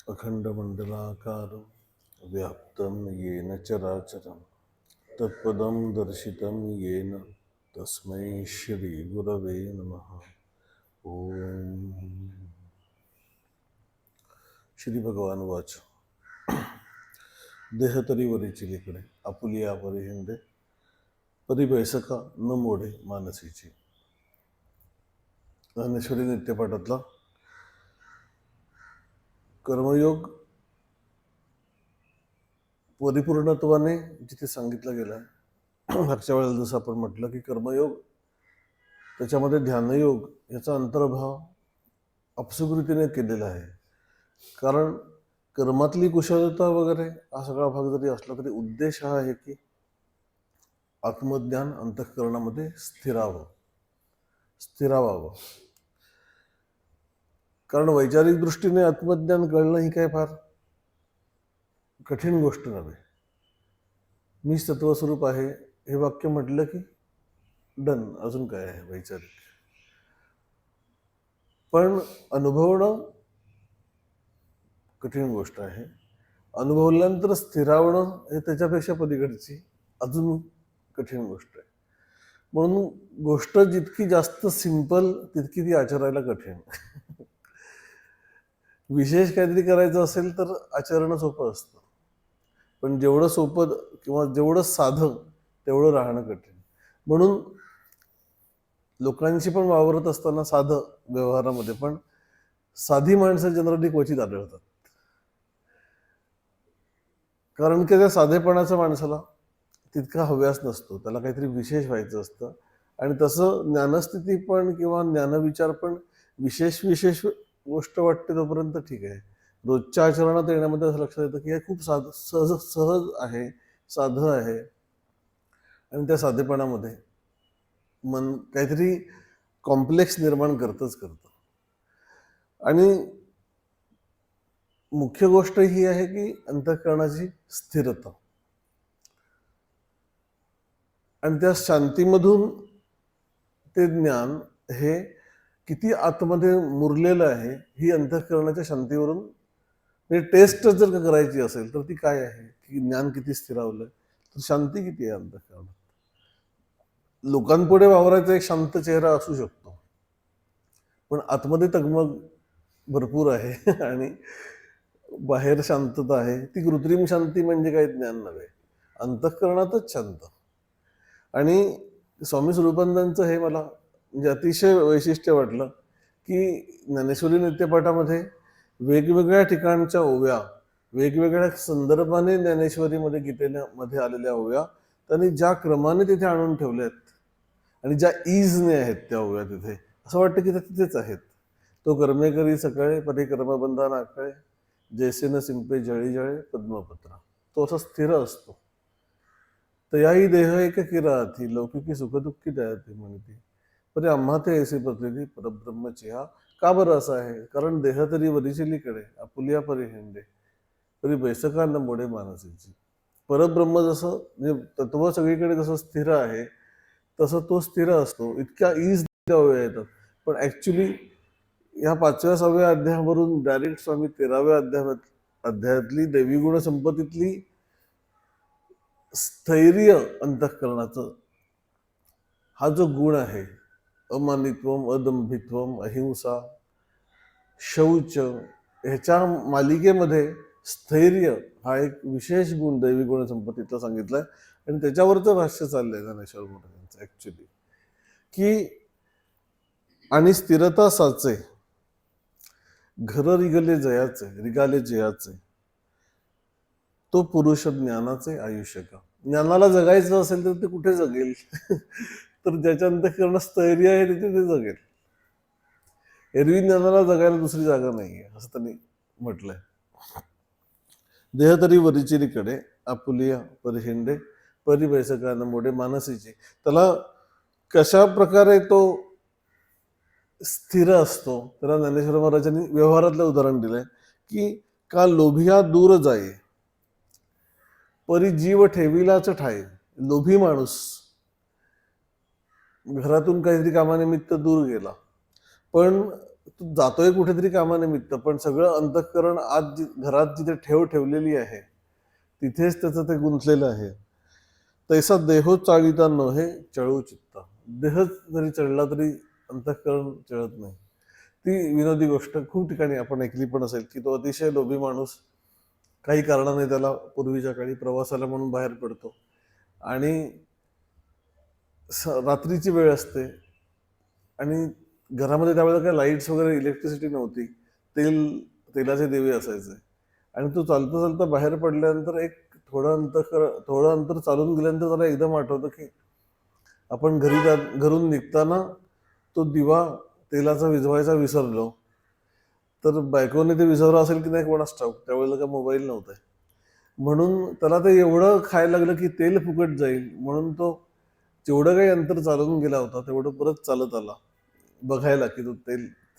अखंडमंडलाकारं व्याप्तं येन चराचरं तत्पदं दर्शितं येन तस्मै श्रीगुरवे नमः. ओम. श्री भगवान वाच. देह तरी वरीची लेकडे आपुलिया परिहिंदे परिभैसका न मोडे मानसीची. ज्ञानेश्वरी नित्यपाठातला कर्मयोग परिपूर्णत्वाने जिथे सांगितलं गेलं आहे, मागच्या वेळेला जसं आपण म्हटलं की कर्मयोग त्याच्यामध्ये ध्यानयोग याचा अंतर्भाव अपसुकृतीने केलेला आहे. कारण कर्मातली कुशलता वगैरे हा सगळा भाग जरी असला तरी उद्देश हा आहे की आत्मज्ञान अंतःकरणामध्ये स्थिरावावं. कारण वैचारिक दृष्टीने आत्मज्ञान कळणं ही काय फार कठीण गोष्ट नव्हे. मीच तत्वस्वरूप आहे हे वाक्य म्हटलं की डन, अजून काय आहे वैचारिक. पण अनुभवणं कठीण गोष्ट आहे. अनुभवल्यानंतर स्थिरावणं हे त्याच्यापेक्षा पलीकडची अजून कठीण गोष्ट आहे. म्हणून गोष्ट जितकी जास्त सिंपल तितकी ती आचरायला कठीण. विशेष काहीतरी करायचं असेल तर आचरणं सोपं असतं, पण जेवढं सोपं किंवा जेवढं साधं तेवढं राहणं कठीण. म्हणून लोकांशी पण वावरत असताना साधं व्यवहारामध्ये पण साधी माणसं जनरली क्वचित आढळतात. कारण की त्या साधेपणाचा माणसाला तितका हव्यास नसतो, त्याला काहीतरी विशेष व्हायचं असतं. आणि तसं ज्ञानस्थिती पण किंवा ज्ञानविचार पण विशेष गोष्ट वाटते तोपर्यंत ठीक आहे. रोजच्या आचरणात येण्यामध्ये असं लक्षात येतं की हे खूप सहज आहे, साधं आहे. आणि त्या साधेपणामध्ये मन काहीतरी कॉम्प्लेक्स निर्माण करतं. आणि मुख्य गोष्ट ही आहे की अंतःकरणाची स्थिरता. आणि त्या शांतीमधून ते ज्ञान हे किती आतमध्ये मुरलेलं आहे ही अंतःकरणाच्या शांतीवरून म्हणजे टेस्ट जर करायची असेल तर ती काय आहे की ज्ञान किती स्थिरावलंय, तर शांती किती आहे अंतःकरणात. लोकांपुढे वावरायचा एक शांत चेहरा असू शकतो, पण आतमध्ये तगमग भरपूर आहे आणि बाहेर शांतता आहे. ती कृत्रिम शांती म्हणजे काही ज्ञान नव्हे, अंतःकरणातच शांत. आणि स्वामी स्वरूपानंदांचं हे मला म्हणजे अतिशय वैशिष्ट्य वाटलं की ज्ञानेश्वरी नित्यपाठामध्ये वेगवेगळ्या ठिकाणच्या ओव्या, वेगवेगळ्या संदर्भाने ज्ञानेश्वरीमध्ये गीतेमध्ये आलेल्या ओव्या त्यांनी ज्या क्रमाने तिथे आणून ठेवल्यात आणि ज्या ईजने आहेत त्या ओव्या तिथे, असं वाटतं की त्या तिथेच आहेत. तो कर्मे करी सकाळी परिक्रमबंधा नाकळे, जैसे न सिंपे जळी जळे पद्मपत्र. तो असा स्थिर असतो. तयाही देह एक किराती लौकिकी सुखदुःखी दयाती म्हणती, पण आम्हा ते ऐसे प्रती परब्रह्मची. हा का बरं असं आहे? कारण देह तरी वरिशिलीकडे आपुलिया परिहिंडे तरी बैसका न मोडे मानसीची. परब्रह्म जसं म्हणजे तत्व सगळीकडे जसं स्थिर आहे तसं तो स्थिर असतो. इतक्या ईज ओव्या येतात. पण ऍक्च्युली ह्या 5व्या-6व्या अध्यायावरून डायरेक्ट स्वामी 13व्या अध्यायातली दैवी गुण संपत्तीतली स्थैर्य अंतःकरणाचं हा जो गुण आहे, अमानित्वम, अदंभित्वम, अहिंसा, शौच, ह्याच्या मालिकेमध्ये स्थैर्य हा एक विशेष गुण दैवी गुण संपत्तीतला सांगितलाय. आणि त्याच्यावरचं भाष्य चाललंय ज्ञानेश्वर महाराजांचं ऍक्च्युली की आणि स्थिरता साचे घर रिगले जयाचे तो पुरुष ज्ञानाचे आयुष्य का. ज्ञानाला जगायचं असेल तर ते कुठे जगेल? तर ज्याच्या अंतःकरणात स्थैर्य आहे तिथे ते जगेल. एरवी ज्ञानाला जगायला दुसरी जागा नाहीये असं त्यांनी म्हटलंय. देह तरी वरिचिरीकडे आपुलिया परिहिंडे परिभैसका न मोडे मानसीची. त्याला कशा प्रकारे तो स्थिर असतो त्याला ज्ञानेश्वर महाराजांनी व्यवहारातलं उदाहरण दिलंय की का लोभिया दूर जाई परी जीव ठेविलाच ठाई. लोभी माणूस घरातून काहीतरी कामानिमित्त दूर गेला, पण तो जातोय कुठेतरी कामानिमित्त, पण सगळं अंतःकरण आज घरात जिथे ठेवलेली आहे तिथेच त्याचं ते गुंतलेलं आहे. तैसा देहो चाळिता नव्हे चळू चित्ता. देहच जरी चढला तरी अंतःकरण चढत नाही. ती विनोदी गोष्ट खूप ठिकाणी आपण ऐकली पण असेल की तो अतिशय लोभी माणूस काही कारणाने त्याला पूर्वीच्या काळी प्रवासाला म्हणून बाहेर पडतो आणि रात्रीची वेळ असते आणि घरामध्ये त्यावेळेला काही लाईट्स वगैरे इलेक्ट्रिसिटी नव्हती, तेलाचे दिवे असायचे आणि तो चालता चालता बाहेर पडल्यानंतर एक थोडं अंतर चालून गेल्यानंतर त्याला एकदम आठवतं की आपण घरून निघताना तो दिवा तेलाचा विझवायचा विसरलो. तर बायकोने ते विसरलं असेल की नाही कोणास ठाऊक, त्यावेळेला काय मोबाईल नव्हता. म्हणून त्याला ते एवढं खायला लागलं की तेल फुकट जाईल म्हणून तो जेवढं काही अंतर चालून गेला होता तेवढं परत चालत आला बघायला की तो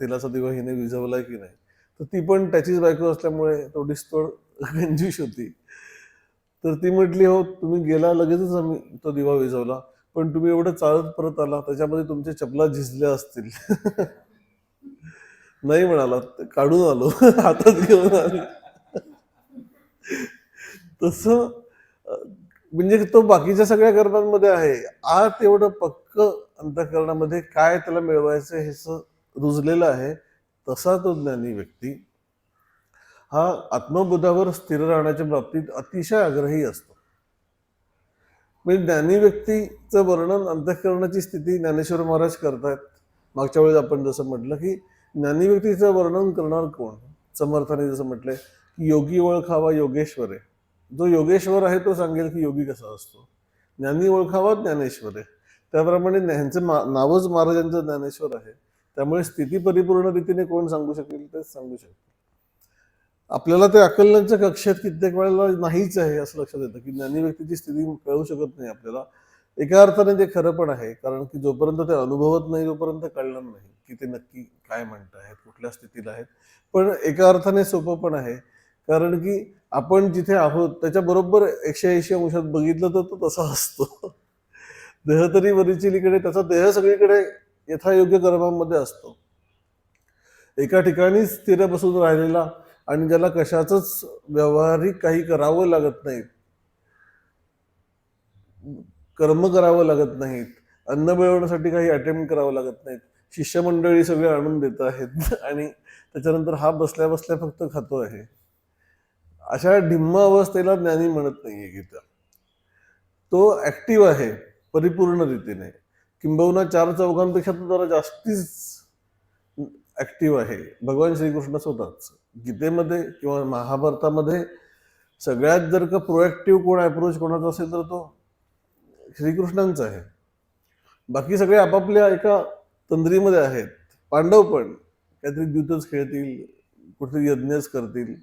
तेलाचा दिवा हिने विझवलाय की नाही. तर ती पण त्याचीच बायको असल्यामुळे थोडीच कंजूस होती. तर ती म्हटली, हो तुम्ही गेला लगेचच आम्ही तो दिवा विझवला, पण तुम्ही एवढं चालत परत आला त्याच्यामध्ये तुमच्या चपला झिजल्या असतील. नाही म्हणाला, काढून आलो हातात घेऊन आलो. तसं म्हणजे तो बाकीच्या सगळ्या कर्मांमध्ये आहे, आत एवढं पक्क अंतःकरणामध्ये काय त्याला मिळवायचं हे रुजलेलं आहे. तसा तो ज्ञानी व्यक्ती हा आत्मबोधावर स्थिर राहण्याच्या बाबतीत अतिशय आग्रही असतो. म्हणजे ज्ञानी व्यक्तीचं वर्णन अंतःकरणाची स्थिती ज्ञानेश्वर महाराज करतायत. मागच्या वेळेस आपण जसं म्हटलं की ज्ञानी व्यक्तीचं वर्णन करणार कोण. समर्थाने जसं म्हटलंय की योगी ओळखावा योगेश्वर आहे. जो योगेश्वर आहे तो सांगेल की योगी कसा असतो. ज्ञानी ओळखावा ज्ञानेश्वर आहे. त्याप्रमाणे ह्यांचं नावच महाराजांचं ज्ञानेश्वर आहे. त्यामुळे स्थिती परिपूर्ण रीतीने कोण सांगू शकेल तेच सांगू शकतो. आपल्याला ते आकलनाच्या कक्षेत कित्येक वेळेला नाहीच आहे असं लक्षात येतं की ज्ञानी व्यक्तीची स्थिती कळू शकत नाही आपल्याला. एका अर्थाने ते खरं पण आहे, कारण की जोपर्यंत ते अनुभवत नाही तोपर्यंत कळणार नाही की ते नक्की काय म्हणत आहेत, कुठल्या स्थितीला आहेत. पण एका अर्थाने सोपं पण आहे, कारण की आपण जिथे आहोत त्याच्या बरोबर 180 अंशात बघितलं तर तो तसा असतो. देह तरी वरिचिलीकडे, त्याचा देह सगळीकडे यथायोग्य कर्मांमध्ये असतो. एका ठिकाणी स्थिर बसून राहिलेला आणि ज्याला कशाचंच व्यावहारिक काही करावं लागत नाही, कर्म करावं लागत नाहीत, अन्न मिळवण्यासाठी काही अटेम्प्ट करावं लागत नाहीत, शिष्यमंडळी सगळे आणून देत आहेत आणि त्याच्यानंतर हा बसल्या बसल्या फक्त खातो आहे, अशा ढिम्म अवस्थेला ज्ञानी म्हणत नाहीये गीता. तो ऍक्टिव्ह आहे परिपूर्ण रीतीने, किंबहुना 4 चौघांपेक्षा तो जरा जास्तीच ऍक्टिव्ह आहे. भगवान श्रीकृष्ण स्वतःच गीतेमध्ये किंवा महाभारतामध्ये सगळ्यात जर का प्रोएक्टिव्ह कोण अप्रोच कोणाचा असेल तर तो श्रीकृष्णांचा आहे. बाकी सगळे आपापल्या एका तंद्रीमध्ये आहेत. पांडव पण काहीतरी द्यूतच खेळतील, कुठेतरी यज्ञच करतील.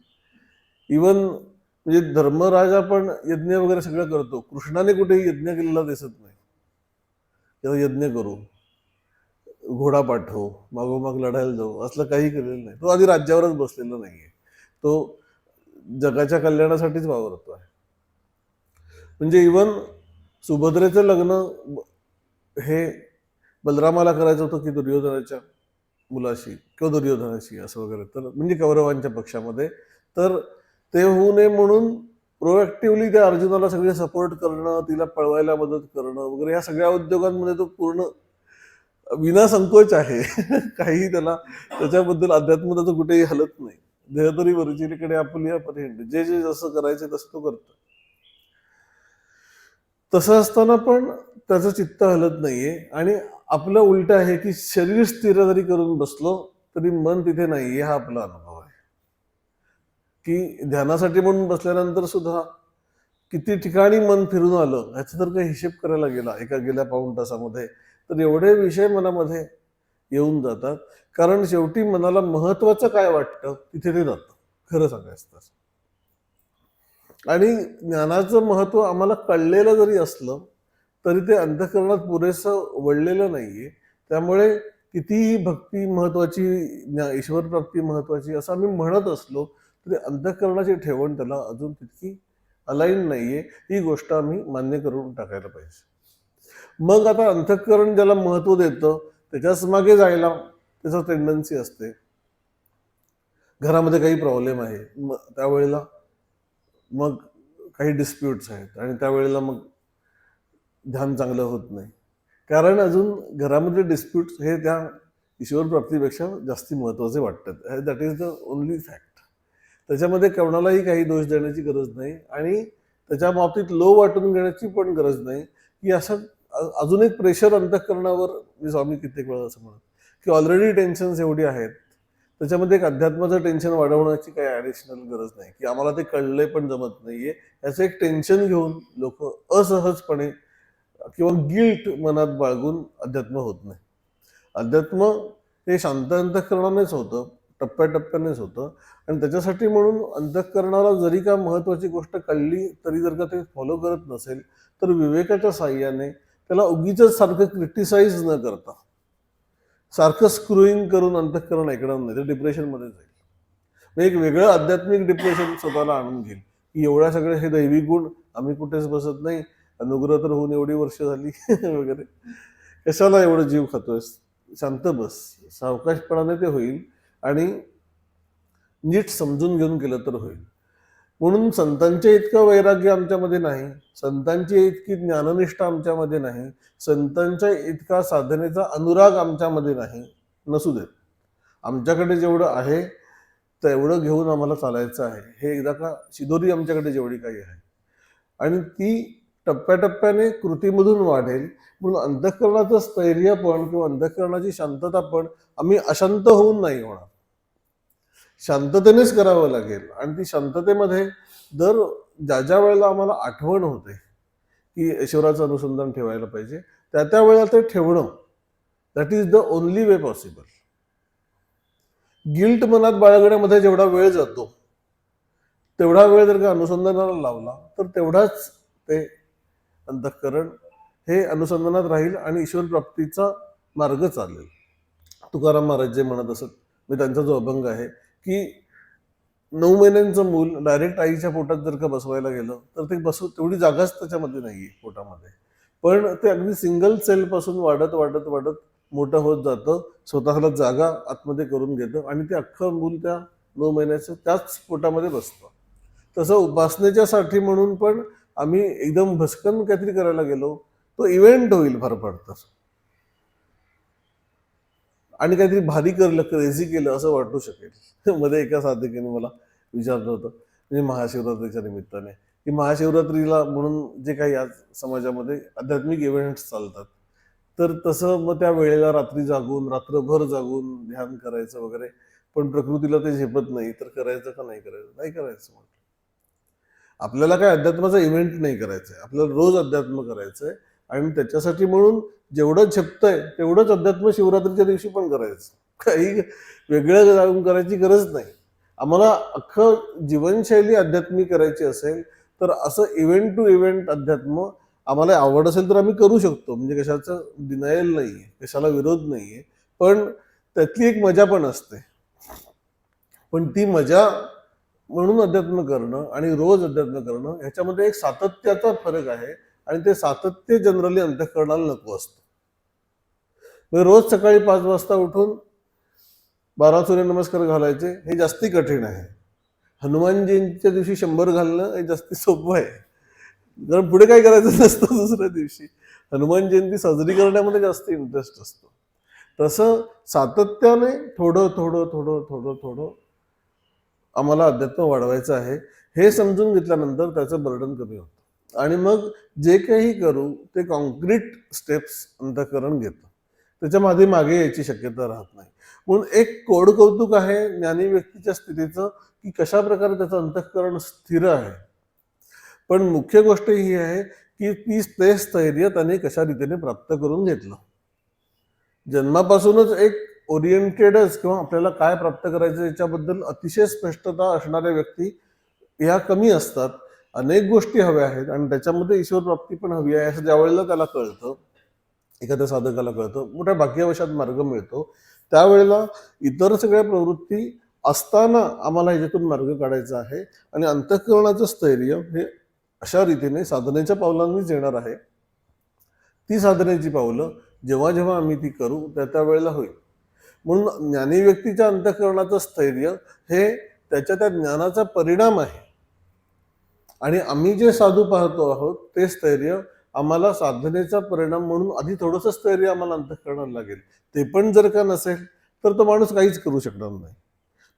इवन म्हणजे धर्मराजा पण यज्ञ वगैरे सगळं करतो. कृष्णाने कुठेही यज्ञ केलेला दिसत नाही. त्याचा यज्ञ करू, घोडा पाठव, मागोमाग लढायला जाऊ, असलं काही केलेलं नाही. तो आधी राज्यावरच बसलेला नाहीये, तो जगाच्या कल्याणासाठीच वावरतो आहे. म्हणजे इवन सुभद्रेचं लग्न हे बलरामाला करायचं होतं की दुर्योधनाच्या मुलाशी किंवा दुर्योधनाशी असं वगैरे, तर म्हणजे कौरवांच्या पक्षामध्ये, तर ते होऊ नये म्हणून प्रोएक्टिव्हली त्या अर्जुनाला सगळे सपोर्ट करणं, तिला पळवायला मदत करणं वगैरे, या सगळ्या उद्योगांमध्ये तो पूर्ण विनासंकोच आहे. काही त्याच्याबद्दल अध्यात्म कुठेही हलत नाही. देह तरी वरचिलीकडे आपुलिया पर्यंत जे जे जसं करायचं तसं तो करतो. तसं असताना पण त्याचं चित्त हलत नाहीये आणि आपलं उलट आहे की शरीर स्थिर जरी करून बसलो तरी मन तिथे नाहीये. हा आपला अनुभव आहे की ध्यानासाठी म्हणून बसल्यानंतर सुद्धा किती ठिकाणी मन फिरून आलं ह्याचा जर काही हिशेब करायला गेला गेल्या पाऊण तासामध्ये, तर एवढे विषय मनामध्ये येऊन जातात. कारण शेवटी मनाला महत्वाचं काय वाटतं तिथे ते जातं, खरं सांगायचं तर. आणि ज्ञानाचं महत्व आम्हाला कळलेलं जरी असलं तरी ते अंतःकरणात पुरेसं वळलेलं नाहीये. त्यामुळे कितीही भक्ती महत्वाची, ईश्वर प्राप्ती महत्वाची असं आम्ही म्हणत असलो तरी अंतःकरणाची ठेवण त्याला अजून तितकी अलाईन नाहीये. ही गोष्ट आम्ही मान्य करून टाकायला पाहिजे. मग आता अंतःकरण ज्याला महत्व देतं त्याच्याच मागे जायला त्याचं टेंडन्सी असते. घरामध्ये काही प्रॉब्लेम आहे, मग त्यावेळेला मग काही डिस्प्यूट्स आहेत आणि त्यावेळेला मग ध्यान चांगलं होत नाही. कारण अजून घरामध्ये डिस्प्यूट्स हे त्या ईश्वर प्राप्तीपेक्षा जास्ती महत्त्वाचे वाटतात. That is the only fact. त्याच्यामध्ये कोणालाही काही दोष देण्याची गरज नाही आणि त्याच्या बाबतीत लो वाटून घेण्याची पण गरज नाही, की असं अजून एक प्रेशर अंतःकरणावर, मी स्वामी कित्येक वेळा असं म्हणत, की ऑलरेडी टेन्शन्स एवढी आहेत, त्याच्यामध्ये एक अध्यात्माचं टेन्शन वाढवण्याची काही ॲडिशनल गरज नाही, की आम्हाला ते कळलंय पण जमत नाहीये, याचं एक टेन्शन घेऊन लोक असहजपणे किंवा गिल्ट मनात बाळगून अध्यात्म होत नाही. अध्यात्म हे शांत अंतःकरणानेच होतं, टप्प्याटप्प्यानेच होतं. आणि त्याच्यासाठी म्हणून अंतःकरणाला जरी का महत्वाची गोष्ट कळली तरी जर का ते फॉलो करत नसेल तर विवेकाच्या साह्याने त्याला उगीच सारखं क्रिटिसाइज न करता सारखं स्क्रूइंग करून अंतःकरण ऐकणार नाही, तर डिप्रेशनमध्ये जाईल. मग एक वेगळं आध्यात्मिक डिप्रेशन स्वतःला आणून घेईल, की एवढ्या सगळे हे दैवी गुण आम्ही कुठेच बसत नाही, अनुग्रह तर होऊन एवढी वर्ष झाली वगैरे, कशाला एवढं जीव खातोय, शांत बस. सावकाशपणाने ते होईल आणि नीट समजून घेऊन केलं तर होईल. म्हणून संतांच्या इतकं वैराग्य आमच्यामध्ये नाही, संतांची इतकी ज्ञाननिष्ठा आमच्यामध्ये नाही, संतांच्या इतका साधनेचा अनुराग आमच्यामध्ये नाही, नसू देत. आमच्याकडे जेवढं आहे तेवढं घेऊन आम्हाला चालायचं आहे. हे एकदा का शिदोरी आमच्याकडे जेवढी काही आहे आणि ती टप्प्याटप्प्याने कृतीमधून वाढेल. म्हणून अंतःकरणाचं स्थैर्य पण किंवा अंतःकरणाची शांतता पण आम्ही अशांत होऊन नाही होणार, शांततेनेच करावं लागेल. आणि ती शांततेमध्ये दर ज्या वेळेला आम्हाला आठवण होते की ईश्वराचं अनुसंधान ठेवायला पाहिजे, त्या वेळेला ते ठेवणं, that is the only way possible. Guilt मनात बाळगण्यामध्ये जेवढा वेळ जातो तेवढा वेळ जर का अनुसंधानाला लावला तर तेवढाच ते अंतःकरण हे अनुसंधानात राहील आणि ईश्वर प्राप्तीचा मार्ग चालेल. तुकाराम महाराज जे म्हणत असत, मी त्यांचा जो अभंग आहे की 9 महिन्यांचं मूल डायरेक्ट आईच्या पोटात जर का बसवायला गेलं तर ते तेवढी जागाच त्याच्यामध्ये नाहीये पोटामध्ये, पण ते अगदी सिंगल सेल पासून वाढत वाढत वाढत मोठं होत जातं, स्वतःला जागा आतमध्ये करून घेतं आणि ते अख्खं मूल त्या 9 महिन्याचं त्याच पोटामध्ये बसतं. तसं उपासनेच्या साठी म्हणून पण आम्ही एकदम भस्कन काहीतरी करायला गेलो तो इव्हेंट होईल फार पडतं आणि काहीतरी भारी केलं, क्रेझी केलं असं वाटू शकेल. मध्ये एका साधकेने मला विचारलं होतं, म्हणजे महाशिवरात्रीच्या निमित्ताने, की महाशिवरात्रीला म्हणून जे काही आज समाजामध्ये आध्यात्मिक इव्हेंट्स चालतात, तर तसं मग त्या वेळेला रात्री जागून रात्रभर जागून ध्यान करायचं वगैरे, पण प्रकृतीला ते झेपत नाही, तर करायचं का नाही करायचं? नाही करायचं. म्हटलं आपल्याला काय अध्यात्माचा इव्हेंट नाही करायचंय, आपल्याला रोज अध्यात्म करायचंय आणि त्याच्यासाठी म्हणून जेवढं झेपतंय तेवढंच अध्यात्म शिवरात्रीच्या दिवशी पण करायचं. काही वेगळं जाऊन करायची गरज नाही. आम्हाला अख्खं जीवनशैली आध्यात्मिक करायची असेल तर असं इव्हेंट टू इव्हेंट अध्यात्म आम्हाला आवड असेल तर आम्ही करू शकतो, म्हणजे कशाचं डिनायल नाहीये, कशाला विरोध नाहीये, पण त्यातली एक मजा पण असते. पण ती मजा म्हणून अध्यात्म करणं आणि रोज अध्यात्म करणं ह्याच्यामध्ये एक सातत्याचा फरक आहे आणि ते सातत्य जनरली अंतःकरणाला नको असतं. रोज सकाळी 5 वाजता उठून 12 सूर्यनमस्कार घालायचे हे जास्ती कठीण आहे. हनुमान जयंतीच्या दिवशी 100 घालणं हे जास्ती सोपं आहे, कारण पुढे काय करायचं नसतं दुसऱ्या दिवशी. हनुमान जयंती साजरी करण्यामध्ये जास्त इंटरेस्ट असतो. तसं सातत्याने थोडं थोडं थोडं थोडं थोडं आम्हाला अध्यात्म वाढवायचं आहे हे समजून घेतल्यानंतर त्याचं बर्डन कमी होतं आणि मग जे काही करू ते कॉन्क्रीट स्टेप्स अंतःकरण घेतं, त्याच्या मागे यायची शक्यता राहत नाही. म्हणून एक कोड कौतुक आहे ज्ञानी व्यक्तीच्या स्थितीचं की कशा प्रकारे त्याचं अंतःकरण स्थिर आहे. पण मुख्य गोष्ट ही आहे की ते स्थैर्य त्याने कशा रीतीने प्राप्त करून घेतलं. जन्मापासूनच एक ओरिएंटेडच किंवा आपल्याला काय प्राप्त करायचं याच्याबद्दल अतिशय स्पष्टता असणाऱ्या व्यक्ती ह्या कमी असतात. अनेक गोष्टी हव्या आहेत आणि त्याच्यामध्ये ईश्वर प्राप्ती पण हवी आहे असं ज्या वेळेला त्याला कळतं, एखाद्या साधकाला कळतं, मोठ्या भाग्यावशात मार्ग मिळतो, त्यावेळेला इतर सगळ्या प्रवृत्ती असताना आम्हाला ह्याच्यातून मार्ग काढायचा आहे आणि अंतःकरणाचं स्थैर्य हे अशा रीतीने साधनेच्या पावलांनीच येणार आहे. ती साधनेची पावलं जेव्हा जेव्हा आम्ही ती करू त्या वेळेला होईल. म्हणून ज्ञानी व्यक्तीच्या अंतःकरणाचं स्थैर्य हे त्याच्या त्या ज्ञानाचा परिणाम आहे. आणि आम्ही जे साधू पाहतो आहोत ते स्थैर्य आम्हाला साधनेचा परिणाम म्हणून आधी थोडंसं स्थैर्य आम्हाला अंतःकरणाला लागेल. ते पण जर का नसेल तर तो माणूस काहीच करू शकणार नाही.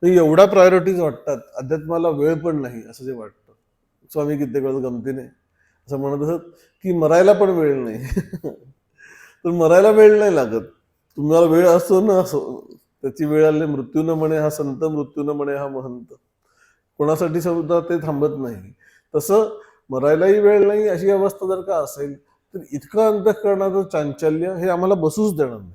तर एवढ्या प्रायोरिटीज वाटतात, अध्यात्माला वेळ पण नाही असं जे वाटतं. स्वामी कित्येक वेळेस गमतीने असं म्हणत असत की मरायला पण वेळ नाही. तर मरायला वेळ नाही लागत. तुम्हाला वेळ असो ना असो, त्याची वेळ आली मृत्यू न म्हणे हा संत, मृत्यू न म्हणे हा महंत. कोणासाठी सुद्धा ते थांबत नाही. तसं मरायलाही वेळ नाही अशी अवस्था जर का असेल तर इतकं अंतःकरणाचं चांचल्य हे आम्हाला बसूच देणार नाही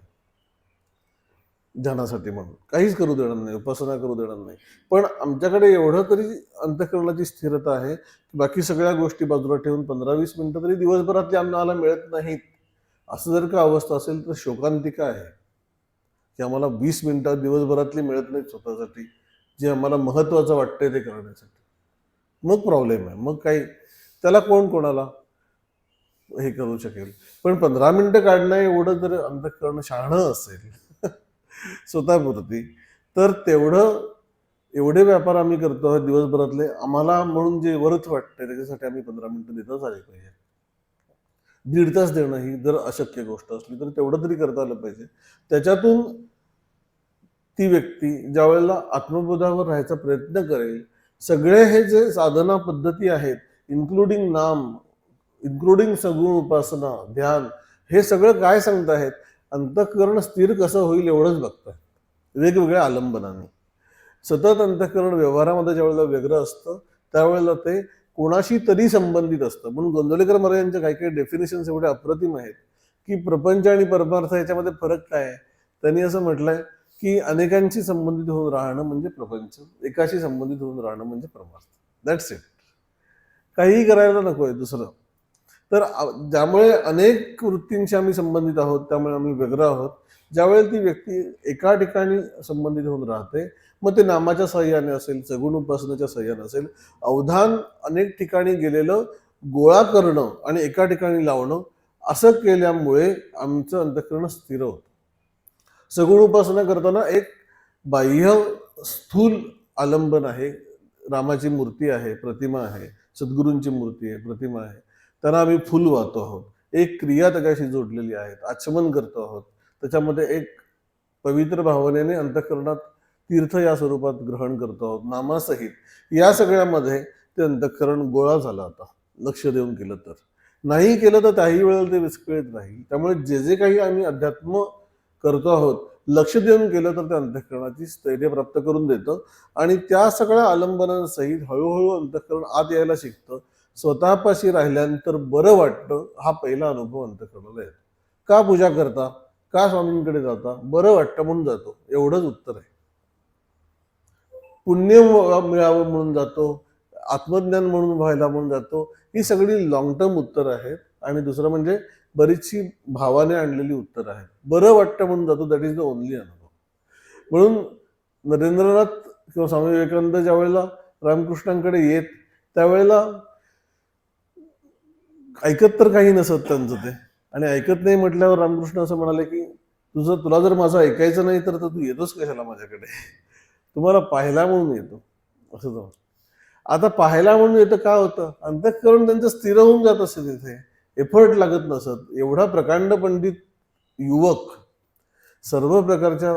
ध्यानासाठी, म्हणून काहीच करू देणार नाही, उपासना करू देणार नाही. पण आमच्याकडे एवढं तरी अंतःकरणाची स्थिरता आहे की बाकी सगळ्या गोष्टी बाजूला ठेवून 15-20 मिनिटं तरी दिवसभरातली आम्हाला मिळत नाहीत. असं जर का अवस्था असेल तर शोकांतिका आहे की आम्हाला 20 मिनिटं दिवसभरातली मिळत नाहीत स्वतःसाठी, जे आम्हाला महत्वाचं वाटतंय ते करण्यासाठी. मग प्रॉब्लेम आहे. मग काही त्याला कोण कोणाला हे करू शकेल. पण 15 मिनिटं काढणं एवढं जर अंतःकरण शहाणं असेल स्वतःपुरती, तर एवढे व्यापार आम्ही करतो दिवसभरातले, आम्हाला म्हणून जे वर्थ वाटतंय त्याच्यासाठी आम्ही 15 मिनिटं देतच आले पाहिजे. 1.5 तास देणं ही जर अशक्य गोष्ट असली तर तेवढं तरी करता आलं पाहिजे. त्याच्यातून ती व्यक्ती ज्या वेळेला आत्मबोधावर राहायचा प्रयत्न करेल, सगळे हे जे साधना पद्धती आहेत, इन्क्लुडिंग नाम, इन्क्लुडिंग सगुण उपासना, ध्यान, हे सगळं काय सांगतायत, अंतःकरण स्थिर कसं होईल एवढंच बघतायत वेगवेगळ्या आलंबनाने. सतत अंतःकरण व्यवहारामध्ये ज्या वेळेला वेगळं असतं त्यावेळेला ते कोणाशी तरी संबंधित असतं. म्हणून गोंदवलेकर महाराज यांच्या काही काही डेफिनेशन्स एवढे अप्रतिम आहेत की प्रपंच आणि परमार्थ याच्यामध्ये फरक काय आहे. त्यांनी असं म्हटलंय की अनेकांशी संबंधित होऊन राहणं म्हणजे प्रपंच, एकाशी संबंधित होऊन राहणं म्हणजे परमार्थ. That's it. काहीही करायला नकोय दुसरं. तर ज्यामुळे अनेक वृत्तींशी आम्ही संबंधित आहोत त्यामुळे आम्ही वेगळं आहोत. ज्यावेळेला ती व्यक्ती एका ठिकाणी संबंधित होऊन राहते, मग ते नामाच्या सहाय्याने असेल, सगुण उपासनेच्या सहाय्याने असेल, अवधान अनेक ठिकाणी गेलेलं गोळा करणं आणि एका ठिकाणी लावणं, असं केल्यामुळे आमचं अंतःकरण स्थिर होतं. सगुण उपासना करताना एक बाह्य स्थूल आलंबन आहे, रामाची मूर्ती आहे, प्रतिमा आहे, सद्गुरूंची मूर्ती आहे, प्रतिमा आहे, त्यांना आम्ही फुल वाहतो आहोत, एक क्रिया त्याच्याशी जोडलेली आहे, आचमन करतो आहोत, त्याच्यामध्ये एक पवित्र भावनेने अंतःकरणात तीर्थ या स्वरूपात ग्रहण करतो आहोत नामासहित. या सगळ्यामध्ये ते अंतःकरण गोळा झालं. आता लक्ष देऊन केलं तर, नाही केलं तर त्याही वेळेला ते विस्कळीत राहील. त्यामुळे जे जे काही आम्ही अध्यात्म करतो आहोत लक्ष देऊन केलं तर त्या अंतःकरणाची स्थैर्य प्राप्त करून देतं आणि त्या सगळ्या आलंबनांसहित हळूहळू अंतःकरण आत यायला शिकतं. स्वतःपाशी राहिल्यानंतर बरं वाटतं, हा पहिला अनुभव अंतःकरणाला येतो. का पूजा करता, का स्वामींकडे जाता, बरं वाटतं म्हणून जातो, एवढंच उत्तर आहे. पुण्य मिळावं म्हणून जातो, आत्मज्ञान म्हणून व्हायला म्हणून जातो, ही सगळी लॉंग टर्म उत्तर आहेत. आणि दुसरं म्हणजे बरीचशी भावाने आणलेली उत्तर आहेत. बरं वाटतं म्हणून जातो, दॅट इज द ओनली अनुभव. म्हणून नरेंद्रनाथ किंवा स्वामी विवेकानंद ज्या वेळेला रामकृष्णांकडे येत त्यावेळेला ऐकत तर काही नसत त्यांचं ते, आणि ऐकत नाही म्हटल्यावर रामकृष्ण असं म्हणाले की तुला जर माझं ऐकायचं नाही तर तू येतोस कशाला माझ्याकडे, तुम्हाला पाहायला म्हणून येतो असं जाऊ. आता पाहायला म्हणून येतं का होतं, अंतःकरण त्यांचं स्थिर होऊन जात असे, तिथे एफर्ट लागत नसत. एवढा प्रकांड पंडित युवक, सर्व प्रकारच्या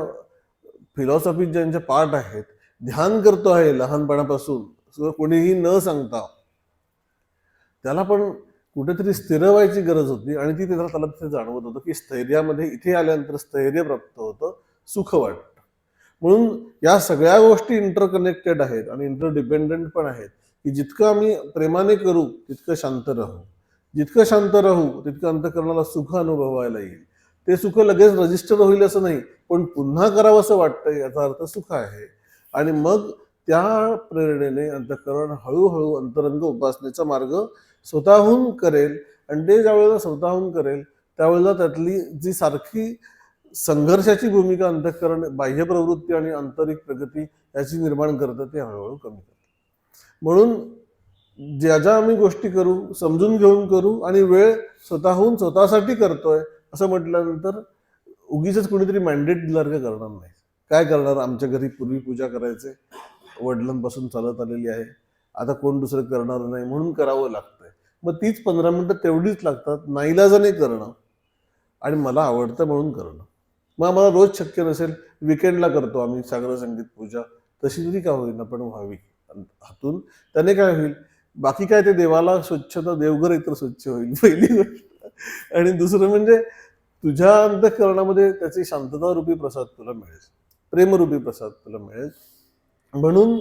फिलॉसॉफी ज्यांचे पाठ आहेत, ध्यान करतो आहे लहानपणापासून कोणीही न सांगता, त्याला पण कुठेतरी स्थिर व्हायची गरज होती आणि ती त्याला तिथे जाणवत होतं की स्थैर्यामध्ये इथे आल्यानंतर स्थैर्य प्राप्त होतं, सुख वाटतं. म्हणून या सगळ्या गोष्टी इंटरकनेक्टेड आहेत आणि इंटरडिपेंडंट पण आहेत की जितकं आम्ही प्रेमाने करू तितकं शांत राहू, जितकं शांत राहू तितकं अंतःकरणाला सुख अनुभवायला येईल. ते सुख लगेच रजिस्टर होईल असं नाही, पण पुन्हा करावं असं वाटतं, याचा अर्थ सुख आहे. आणि मग त्या प्रेरणेने अंतःकरण हळूहळू अंतरंग उपासनेचा मार्ग स्वतःहून करेल. आणि ते ज्यावेळेला स्वतःहून करेल त्यावेळेला त्यातली जी सारखी संघर्षाची भूमिका अंतःकरण बाह्य प्रवृत्ती आणि आंतरिक प्रगती याची निर्माण करतं, ते हळूहळू कमी करतं. म्हणून ज्या ज्या आम्ही गोष्टी करू समजून घेऊन करू आणि वेळ स्वतःहून स्वतःसाठी करतोय असं म्हटल्यानंतर उगीच कुणीतरी मॅन्डेट दिल्यासारखं करणार नाही. काय करणार, आमच्या घरी पूर्वी पूजा करायचे, वडिलांपासून चालत आलेली आहे, आता कोण दुसरं करणार नाही म्हणून करावं लागतंय. मग तीच 15 मिनिटं तेवढीच लागतात नाईलाजाने करणं, आणि मला आवडतं म्हणून करणं. मग आम्हाला रोज शक्य नसेल, विकेंडला करतो आम्ही सागर संगीत पूजा, तशी तरी का होईना पण व्हावी हातून. त्याने काय होईल, बाकी काय ते देवाला स्वच्छता, देवघर इतर स्वच्छ होईल पहिली गोष्ट. आणि दुसरं म्हणजे तुझ्या अंतःकरणामध्ये त्याची शांतता रूपी प्रसाद तुला मिळेल, प्रेमरूपी प्रसाद तुला मिळेल. म्हणून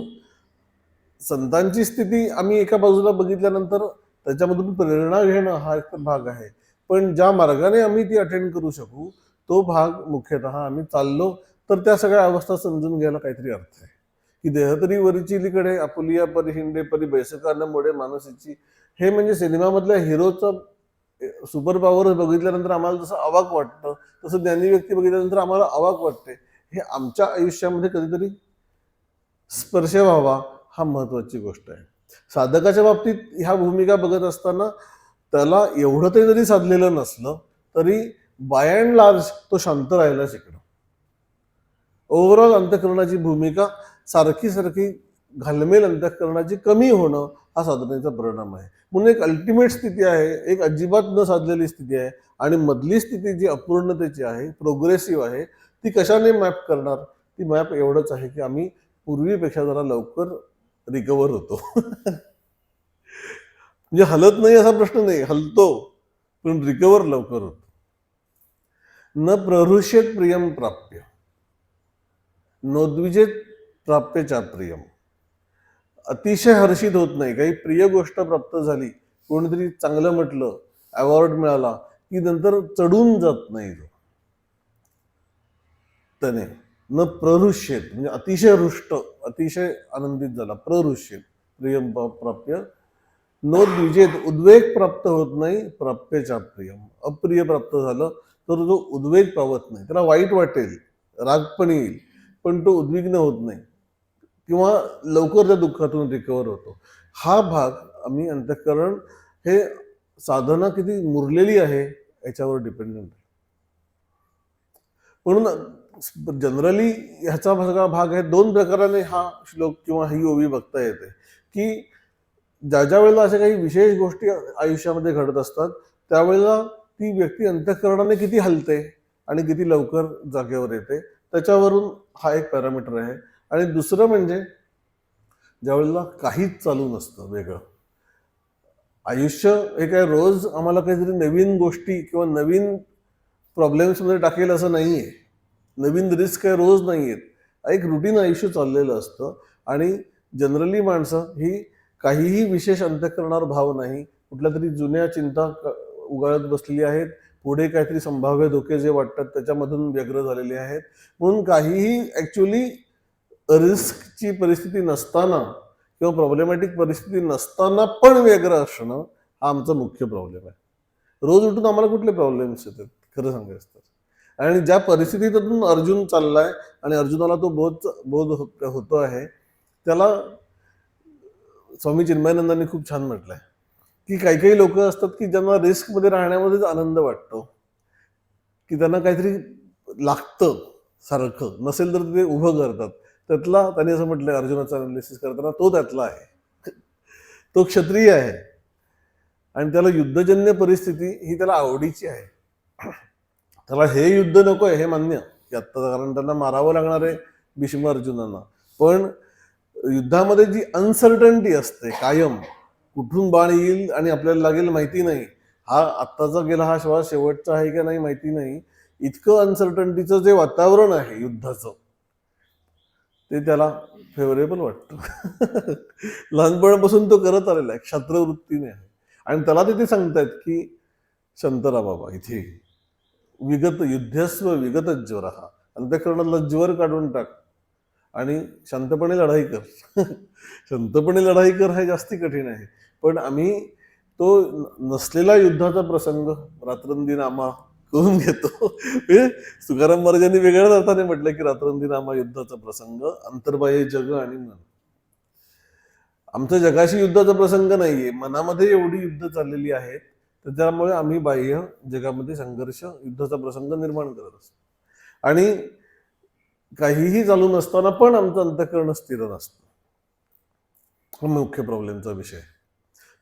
संतांची स्थिती आम्ही एका बाजूला बघितल्यानंतर त्याच्यामधून प्रेरणा घेणं हा एक भाग आहे, पण ज्या मार्गाने आम्ही ती अटेंड करू शकू तो भाग मुख्यतः आम्ही चाललो तर त्या सगळ्या अवस्था समजून घ्यायला काहीतरी अर्थ आहे. की देहतरी वरचिलीकडे आपुलिया परी हिंडे परी बैसकांमुळे मानसीची, हे म्हणजे सिनेमामधल्या हिरोचं सुपर पॉवर बघितल्यानंतर आम्हाला जसं अवाक वाटतं, तसं ज्ञानी व्यक्ती बघितल्यानंतर आम्हाला अवाक वाटते. हे आमच्या आयुष्यामध्ये कधीतरी स्पर्श व्हावा, हा महत्वाची गोष्ट आहे. साधकाच्या बाबतीत ह्या भूमिका बघत असताना त्याला एवढं ते जरी साधलेलं नसलं तरी बाय अँड लार्ज तो शांत राहायला शिकणं. ओव्हरऑल अंतःकरणाची भूमिका सारखी सारखी घालमेल अंतःकरणाची कमी होणं हा साधनेचा परिणाम आहे. म्हणून एक अल्टिमेट स्थिती आहे, एक अजिबात न साधलेली स्थिती आहे, आणि मधली स्थिती जी अपूर्णतेची आहे, प्रोग्रेसिव्ह आहे, ती कशाने मॅप करणार? ती मॅप एवढंच आहे की आम्ही पूर्वीपेक्षा जरा लवकर रिकवर होतो. म्हणजे हलत नाही असा प्रश्न नाही, हलतो पण रिकवर लवकर होतो. न प्रहृष्येत प्रियम प्राप्य नोद्विजेत प्राप्यच्या प्रियम. अतिशय हर्षित होत नाही. काही प्रिय गोष्ट प्राप्त झाली, कोणीतरी चांगलं म्हटलं, अवॉर्ड मिळाला की नंतर चढून जात नाही तो त्याने. न प्रहृष्येत म्हणजे अतिशय हृष्ट, अतिशय आनंदित झाला, प्रहृष्येत प्रियम प्राप्य. नोद्विजेत उद्वेग प्राप्त होत नाही, प्राप्यच्या प्रियम. अप्रिय प्राप्त झालं तर जो उद्वेग पावत नाही, त्याला वाईट वाटेल, राग पण येईल, पण तो उद्विग्न होत नाही किंवा लवकर त्या दुःखातून रिकवर होतो. हा भाग आम्ही अंतःकरण हे साधना किती मुरलेली आहे याच्यावर डिपेंडेंट आहे. म्हणून जनरली ह्याचा सगळा भाग आहे. 2 प्रकाराने हा श्लोक किंवा ही ओवी बघता येते की ज्या ज्या वेळेला अशा काही विशेष गोष्टी आयुष्यामध्ये घडत असतात त्यावेळेला ती व्यक्ती अंतःकरणाने किती हलते आणि किती लवकर जागेवर येते, त्याच्यावरून हा एक पॅरामीटर आहे. आणि दुसरं म्हणजे ज्या वेळेला काहीच चालू नसतं वेगळं आयुष्य, हे काय रोज आम्हाला काहीतरी नवीन गोष्टी किंवा नवीन प्रॉब्लेम्समध्ये टाकेल असं नाहीये, नवीन रिस्क काय रोज नाही आहेत. एक रुटीन आयुष्य चाललेलं असतं, आणि जनरली माणसं ही काहीही विशेष अंतःकरणावर भाव नाही, कुठल्या तरी जुन्या चिंता उगाळत बसलेली आहेत, पुढे काहीतरी संभाव्य धोके जे वाटतात त्याच्यामधून व्यग्र झालेले आहेत. म्हणून काहीही ऍक्च्युली रिस्कची परिस्थिती नसताना किंवा प्रॉब्लेमॅटिक परिस्थिती नसताना पण व्यग्र असणं हा आमचा मुख्य प्रॉब्लेम आहे. रोज उठून आम्हाला कुठले प्रॉब्लेम्स येतात खरं सांगायचं तर. आणि ज्या परिस्थितीतून अर्जुन चाललाय आणि अर्जुनाला तो बोध होतो आहे, त्याला स्वामी चिन्मयानंदांनी खूप छान म्हटलंय की काही काही लोक असतात की ज्यांना रिस्कमध्ये राहण्यामध्येच आनंद वाटतो, की त्यांना काहीतरी लागतं सारखं, नसेल तर ते उभं करतात. त्यातला त्यांनी असं म्हटलंय अर्जुनाचा अनालिसिस करताना, तो त्यातला आहे. तो क्षत्रिय आहे आणि त्याला युद्धजन्य परिस्थिती ही त्याला आवडीची आहे. त्याला हे युद्ध नको आहे हे मान्य की आत्ता, कारण त्यांना मारावं लागणार आहे भीष्म अर्जुनांना, पण युद्धामध्ये जी अनसर्टनिटी असते कायम, कुठून बाण येईल आणि आपल्याला लागेल माहिती नाही, हा आत्ताचा गेला हा श्वास शेवटचा आहे का नाही माहिती नाही, इतकं अनसर्टनिटीचं जे वातावरण आहे युद्धाचं ते त्याला फेवरेबल वाटतं. लहानपणापासून तो करत आलेला आहे, क्षत्रवृत्तीने आहे. आणि त्याला तिथे सांगतायत की शंतरा बाबा इथे विगत युद्धस्व विगत ज्वर, हा अंतःकरणाला ज्वर काढून टाक आणि शांतपणे लढाई कर. शांतपणे लढाई कर हे जास्ती कठीण आहे, पण आम्ही तो नसलेला युद्धाचा प्रसंग रात्रंदिनामा करून घेतो. तुकाराम महाराजांनी वेगळ्या अर्थाने म्हटलं की रात्रंदिनामा युद्धाचा प्रसंग, अंतर्बाह्य जग आणि मन. आमच्या जगाशी युद्धाचा प्रसंग नाहीये, मनामध्ये एवढी युद्ध चाललेली आहेत त्याच्यामुळे आम्ही बाह्य जगामध्ये संघर्ष युद्धाचा प्रसंग निर्माण करत असतो. आणि काहीही चालू नसताना पण आमचं अंतःकरण स्थिर नसतं. हा मुख्य प्रॉब्लेमचा विषय,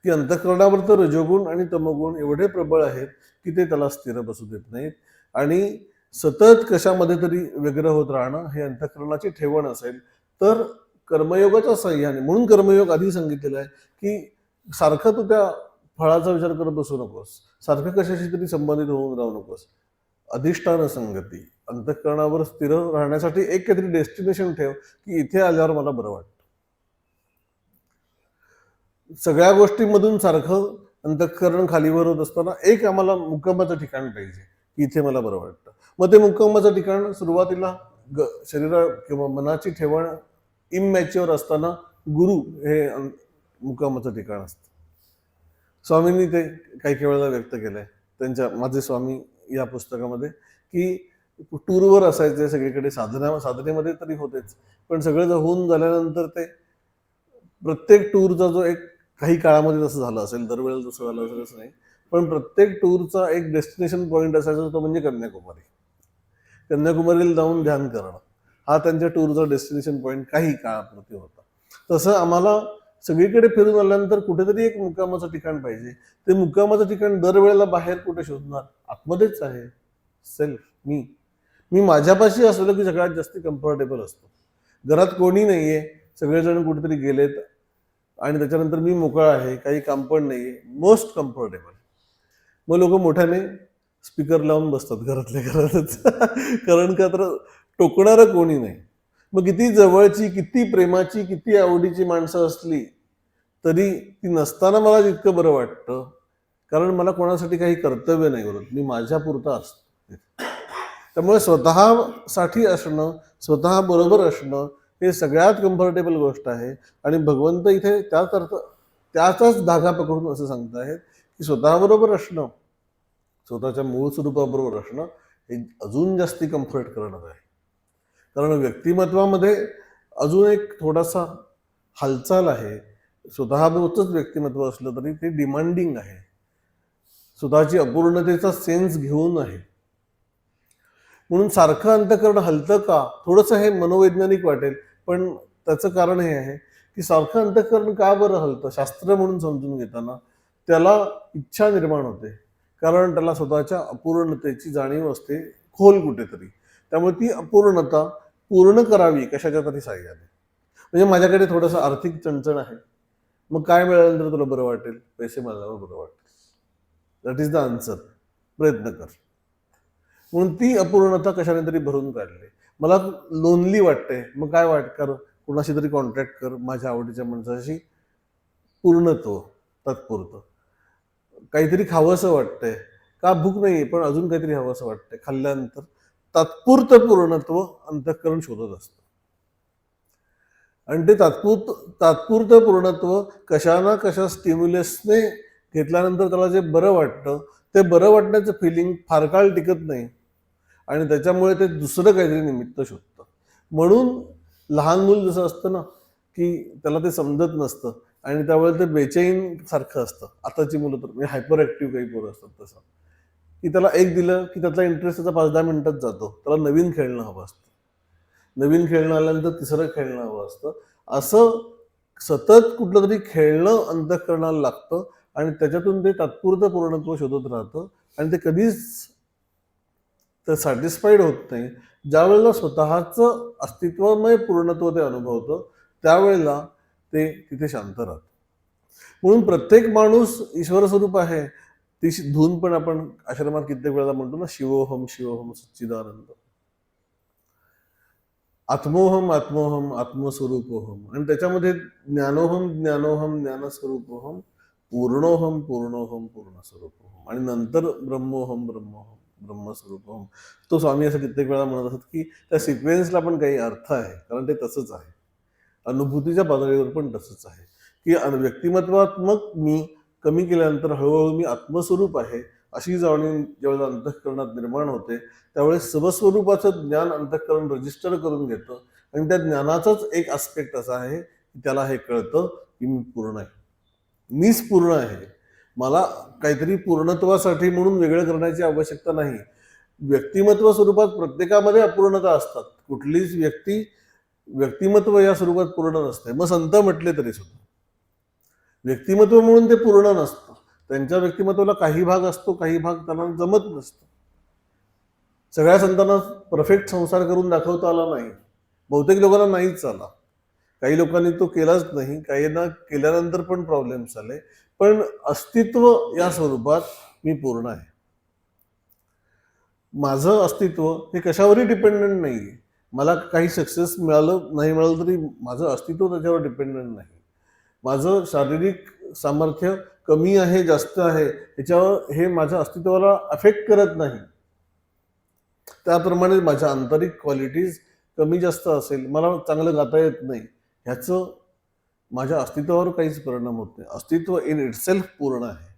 की अंतःकरणावर तर रजोगुण आणि तमोगुण एवढे प्रबळ आहेत की ते त्याला स्थिर बसू देत नाहीत. आणि सतत कशामध्ये तरी व्यग्र होत राहणं हे अंतःकरणाची ठेवण असेल तर कर्मयोगाच्या साह्याने, म्हणून कर्मयोग आधी सांगितलेलं आहे की सारखं तू त्या फळाचा विचार करत बसू नकोस, सारखं कशाशी तरी संबंधित होऊन राहू नकोस. अधिष्ठान संगती, अंतःकरणावर स्थिर राहण्यासाठी एक काहीतरी डेस्टिनेशन ठेव की इथे आल्यावर मला बरं वाटतं. सगळ्या गोष्टींमधून सारखं अंतःकरण खालीवर होत असताना एक आम्हाला मुक्कामाचं ठिकाण पाहिजे की इथे मला बरं वाटतं. मग ते मुक्कामाचं ठिकाण सुरुवातीला शरीरा किंवा मनाची ठेवण इमॅच्युअर असताना गुरु हे मुक्कामाचं ठिकाण असतं. स्वामींनी ते काही काही वेळेला व्यक्त केलंय त्यांच्या माझे स्वामी या पुस्तकामध्ये, की टूरवर असायचे सगळीकडे, साधनेमध्ये तरी होतेच, पण सगळं होऊन झाल्यानंतर ते प्रत्येक टूरचा जो एक, काही काळामध्ये तसं झालं असेल, दरवेळेला तसं झालं असेल असं नाही, पण प्रत्येक टूरचा एक डेस्टिनेशन पॉईंट असायचा, तो म्हणजे कन्याकुमारी. कन्याकुमारीला जाऊन ध्यान करणं हा त्यांच्या टूरचा डेस्टिनेशन पॉईंट काही काळापुरती होता. तसं आम्हाला सगळीकडे फिरून आल्यानंतर कुठेतरी एक मुक्कामाचं ठिकाण पाहिजे. ते मुक्कामाचं ठिकाण दरवेळेला बाहेर कुठे शोधणार, आतमध्येच आहे. सेल्फ, मी माझ्यापाशी असलेलं की सगळ्यात जास्त कम्फर्टेबल असतो. घरात कोणी नाहीये, सगळेजण कुठेतरी गेलेत आणि त्याच्यानंतर मी मोकळा आहे, काही काम पण नाहीये, मोस्ट कम्फर्टेबल. मग लोक मोठ्याने स्पीकर लावून बसतात घरातल्या घरातच कारण का तर टोकणारं कोणी नाही. मग किती जवळची, किती प्रेमाची, किती आवडीची माणसं असली तरी ती नसताना मला जितकं बरं वाटतं, कारण मला कोणासाठी काही कर्तव्य नाही करत, मी माझ्या पुरता असतो. त्यामुळे स्वतःसाठी असणं, स्वतः बरोबर असणं हे सगळ्यात कम्फर्टेबल गोष्ट आहे. आणि भगवंत इथे त्याचाच धागा पकडून असं सांगतायत की स्वतःबरोबर असणं, स्वतःच्या मूळ स्वरूपाबरोबर असणं हे अजून जास्ती कम्फर्ट करणार आहे. कारण व्यक्तिमत्वामध्ये अजून एक थोडासा हालचाल आहे. स्वतःबरोबरच व्यक्तिमत्व असलं तरी ते डिमांडिंग आहे, स्वतःची अपूर्णतेचा सेन्स घेऊन आहे. म्हणून सारखं अंतःकरण हलतं का, थोडंसं हे मनोवैज्ञानिक वाटेल, पण त्याचं कारण हे आहे की सारखं अंतःकरण का बरं हलतं, शास्त्र म्हणून समजून घेताना त्याला इच्छा निर्माण होते, कारण त्याला स्वतःच्या अपूर्णतेची जाणीव असते खोल कुठेतरी. त्यामुळे ती अपूर्णता पूर्ण करावी कशाच्या तरी साह्याने. म्हणजे माझ्याकडे थोडंसं आर्थिक चणचण आहे, मग काय मिळाल्यानंतर तुला बरं वाटेल, पैसे मिळाल्यावर बरं वाटेल. That is the answer. प्रयत्न कर. म्हणून ती अपूर्णता कशाने तरी भरून काढली. मला लोनली वाटते, मग काय कर, कुणाशी तरी कॉन्ट्रॅक्ट कर, माझ्या आवडीच्या माणसाशी पूर्णत्व तात्पुरतं. काहीतरी खावंसं वाटतंय, का भूक नाहीये पण अजून काहीतरी हवंसं वाटतंय, खाल्ल्यानंतर तात्पुरतं पूर्णत्व अंतःकरण शोधत असतं. आणि ते तात्पुरतं पूर्णत्व कशा ना कशा स्टिम्युलसने घेतल्यानंतर त्याला जे बरं वाटतं, ते बरं वाटण्याचं फिलिंग फार काळ टिकत नाही आणि त्याच्यामुळे ते दुसरं काहीतरी निमित्त शोधतं. म्हणून लहान मूल जसं असतं ना की त्याला ते समजत नसतं आणि त्यावेळेला ते बेचैन सारखं असतं. आताची मुलं तर म्हणजे हायपर ऍक्टिव्ह काही पोरं असतात तसं, की त्याला एक दिलं की त्याचा इंटरेस्ट त्याचा 5-10 मिनिटात जातो, त्याला नवीन खेळणं हवं असतं, नवीन खेळणं आल्यानंतर तिसरं खेळणं हवं असतं. असं सतत कुठलं तरी खेळणं अंतःकरणाला लागतं आणि त्याच्यातून ते तात्पुरतं पूर्णत्व शोधत राहतं आणि ते कधीच तर सॅटिस्फाईड होत नाही. ज्या वेळेला स्वतःचं अस्तित्वमय पूर्णत्व ते अनुभवतं त्यावेळेला ते तिथे शांत राहतं. म्हणून प्रत्येक माणूस ईश्वर स्वरूप आहे. ती धून पण आपण आश्रमात कित्येक वेळेला म्हणतो ना, शिवोहम शिवोहम सच्चिदानंद, आत्मोहम आत्मोहम आत्मस्वरूपोहम, आणि त्याच्यामध्ये ज्ञानोहम ज्ञानोहम ज्ञानस्वरूपोहम, पूर्णोहम पूर्णोहम पूर्णस्वरूपोहम, आणि नंतर ब्रह्मोहम ब्रह्मोहम ब्रह्मस्वरूपोहम. तो स्वामी असं कित्येक वेळा म्हणत असत की त्या सिक्वेन्सला पण काही अर्थ आहे, कारण ते तसंच आहे. अनुभूतीच्या पातळीवर पण तसंच आहे की व्यक्तिमत्वात्मक मी कमी केल्यानंतर हळूहळू मी आत्मस्वरूप आहे अशी जाणीव ज्यावेळेला अंतःकरणात निर्माण होते, त्यावेळेस स्वस्वरूपाचं ज्ञान अंतःकरण रजिस्टर करून घेतं आणि त्या ज्ञानाचाच एक आस्पेक्ट असा आहे की त्याला हे कळतं की मी पूर्ण आहे, मीच पूर्ण आहे. मला काहीतरी पूर्णत्वासाठी म्हणून वेगळं करण्याची आवश्यकता नाही. व्यक्तिमत्व स्वरूपात प्रत्येकामध्ये अपूर्णता असतात. कुठलीच व्यक्तिमत्व या स्वरूपात पूर्ण नसते. मग संत म्हटले तरी सुद्धा व्यक्तिमत्व म्हणून ते पूर्ण नसतं. त्यांच्या व्यक्तिमत्वाला काही भाग असतो, काही भाग त्यांना जमत नसतो. सगळ्या संतांना परफेक्ट संसार करून दाखवता आला नाही. बहुतेक लोकांना नाहीच आला. काही लोकांनी तो केलाच नाही. काहींना केल्यानंतर पण प्रॉब्लेम्स आले. पण अस्तित्व या स्वरूपात मी पूर्ण आहे. माझं अस्तित्व हे कशावरही डिपेंडंट नाहीये. मला काही सक्सेस मिळालं नाही मिळालं तरी माझं अस्तित्व त्याच्यावर डिपेंडंट नाही. माझं शारीरिक सामर्थ्य कमी आहे जास्त आहे ह्याच्यावर हे माझ्या अस्तित्वाला अफेक्ट करत नाही. त्याप्रमाणे माझ्या आंतरिक क्वालिटीज कमी जास्त असेल, मला चांगलं गाता येत नाही, ह्याचं माझ्या अस्तित्वावर काहीच परिणाम होत नाही. अस्तित्व इन इटसेल्फ पूर्ण आहे.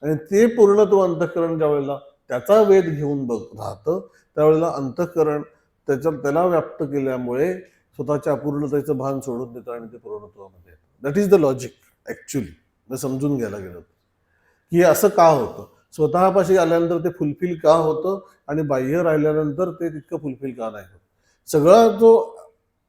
आणि ते पूर्णत्व अंतःकरण ज्या वेळेला त्याचा वेध घेऊन राहतं त्यावेळेला अंतःकरण त्याला व्याप्त केल्यामुळे स्वतःच्या अपूर्णतेचं भान सोडून देतं आणि ते पूर्णत्वामध्ये येतं. That is the logic actually. समजून घ्यायला गेलं की हे असं का होतं. स्वतःपाशी आल्यानंतर ते फुलफिल का होतं आणि बाह्य राहिल्यानंतर ते तितकं फुलफिल का नाही होत. सगळा जो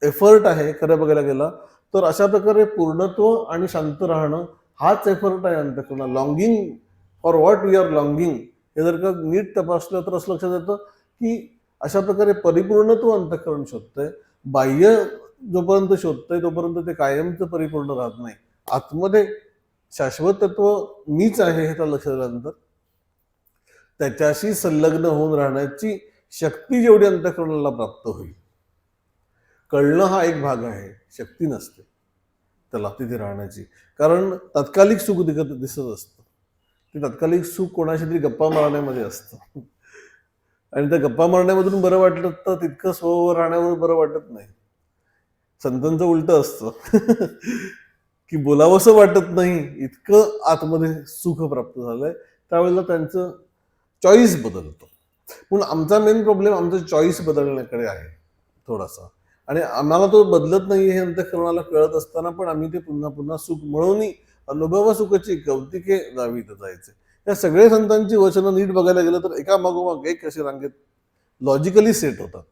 एफर्ट आहे खरं बघायला गेला तर अशा प्रकारे पूर्णत्व आणि शांत राहणं हाच एफर्ट आहे अंतःकरणाला. लॉंगिंग फॉर व्हॉट वी आर लॉंगिंग हे जर का नीट तपासलं तर असं लक्षात येतं की अशा प्रकारे परिपूर्णत्व अंतःकरण शोधतंय. बाह्य जोपर्यंत शोधतंय तोपर्यंत ते कायमचं परिपूर्ण राहत नाही. आतमध्ये शाश्वत तत्व मीच आहे हे त्याला लक्षात आल्यानंतर त्याच्याशी संलग्न होऊन राहण्याची शक्ती जेवढी अंतःकरणाला प्राप्त होईल. कळणं हा एक भाग आहे, शक्ती नसते त्याला तिथे राहण्याची. कारण तात्कालिक सुख दिसत असतं. ते तात्कालिक सुख कोणाशी तरी गप्पा मारण्यामध्ये असतं आणि त्या गप्पा मारण्यामधून बरं वाटलं तर तितकं स्ववर राहण्यावर बरं वाटत नाही. संतांचं उलट असतं की बोलावंसं वाटत नाही इतकं आतमध्ये सुख प्राप्त झालंय. त्यावेळेला त्यांचं चॉईस बदलतो. पण आमचा मेन प्रॉब्लेम आमचं चॉईस बदलण्याकडे आहे थोडासा. आणि आम्हाला तो बदलत नाही हे अंतःकरणाला कळत असताना पण आम्ही ते पुन्हा पुन्हा सुख मिळवून अनुभव सुखाची कौतिके गावीत जायचे. या सगळे संतांची वचनं नीट बघायला गेलं तर एका मागोमाग एक अशी रांगेत लॉजिकली सेट होतात.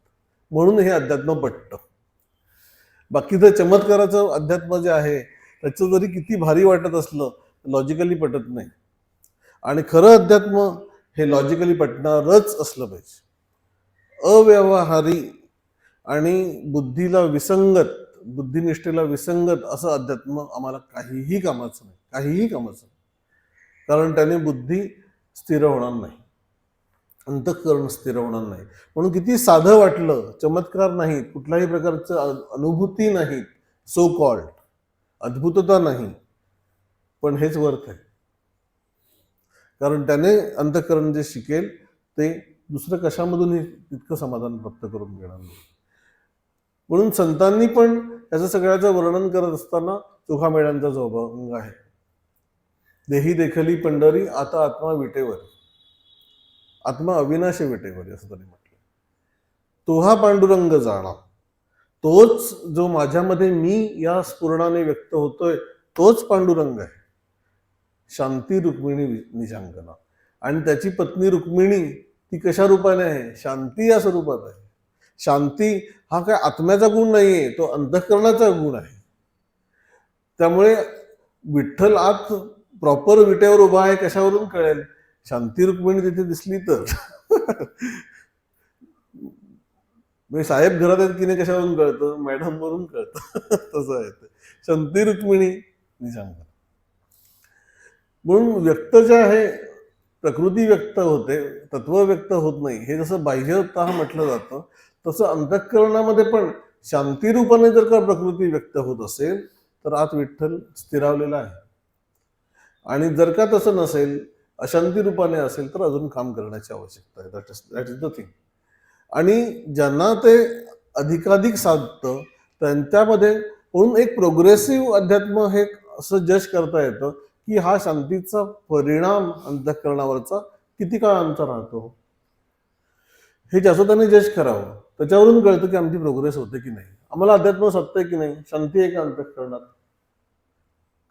म्हणून हे अध्यात्म पटतं. बाकीचं चमत्काराचं अध्यात्म जे आहे त्याचं जरी किती भारी वाटत असलं लॉजिकली पटत नाही. आणि खरं अध्यात्म हे लॉजिकली पटणारच असलं पाहिजे. अव्यवहारी आणि बुद्धीला विसंगत, बुद्धिनिष्ठेला विसंगत असं अध्यात्म आम्हाला काहीही कामाचं नाही, काहीही कामाचं नाही. कारण त्याने बुद्धी स्थिर होणार नाही, अंतःकरण स्थिर होणार नाही. म्हणून किती साधं वाटलं, चमत्कार नाही, कुठल्याही प्रकारचं अनुभूती नाही, सो कॉल्ड अद्भुतता नाही, पण हेच वर्थ आहे. कारण त्याने अंतःकरण जे शिकेल ते दुसरं कशामधूनही तितकं समाधान प्राप्त करून घेणार नाही. म्हणून संतांनी पण याचं सगळ्याचं वर्णन करत असताना चोखामेळ्यांचा जो अभंग आहे, देही देखली पंढरी आता आत्मा विटेवर, आत्मा अविनाशी विटेवर असं त्यांनी म्हटलं. तो हा पांडुरंग जाणा, तोच जो माझ्यामध्ये मी या स्फुरणाने व्यक्त होतोय तोच पांडुरंग आहे. शांती रुक्मिणी निजांगना. आणि त्याची पत्नी रुक्मिणी ती कशा रूपाने आहे, शांती या स्वरूपात आहे. शांती हा काय आत्म्याचा गुण नाहीये, तो अंतःकरणाचा गुण आहे. त्यामुळे विठ्ठल आत प्रॉपर विटेवर उभा आहे कशावरून कळेल, शांती रुक्मिणी तिथे दिसली तर. साहेब घरात आहेत की नाही कशावरून कळतं, मॅडम वरून कळतं. तसं आहे ते शांती रुक्मिणी निजांगना. म्हणून व्यक्त जे आहे प्रकृती व्यक्त होते, तत्व व्यक्त होत नाही. हे जसं बाह्यतः म्हटलं जातं तसं अंतःकरणामध्ये पण शांती रूपाने जर का प्रकृती व्यक्त होत असेल तर आत विठ्ठल स्थिरावलेला आहे. आणि जर का तसं नसेल, अशांती रूपाने असेल तर अजून काम करण्याची आवश्यकता आहे. That is the thing. आणि ज्यांना ते अधिकाधिक साधतं त्यांच्यामध्ये म्हणून एक प्रोग्रेसिव्ह अध्यात्म हे असं जज करता येतं की हा शांतीचा परिणाम अंतःकरणावरचा किती काळ आमचा राहतो हे ज्याचं त्याने जज करावं. त्याच्यावरून कळतं की आमची प्रोग्रेस होते की नाही, आम्हाला अध्यात्म साधतंय की नाही, शांती आहे का अंतःकरणात,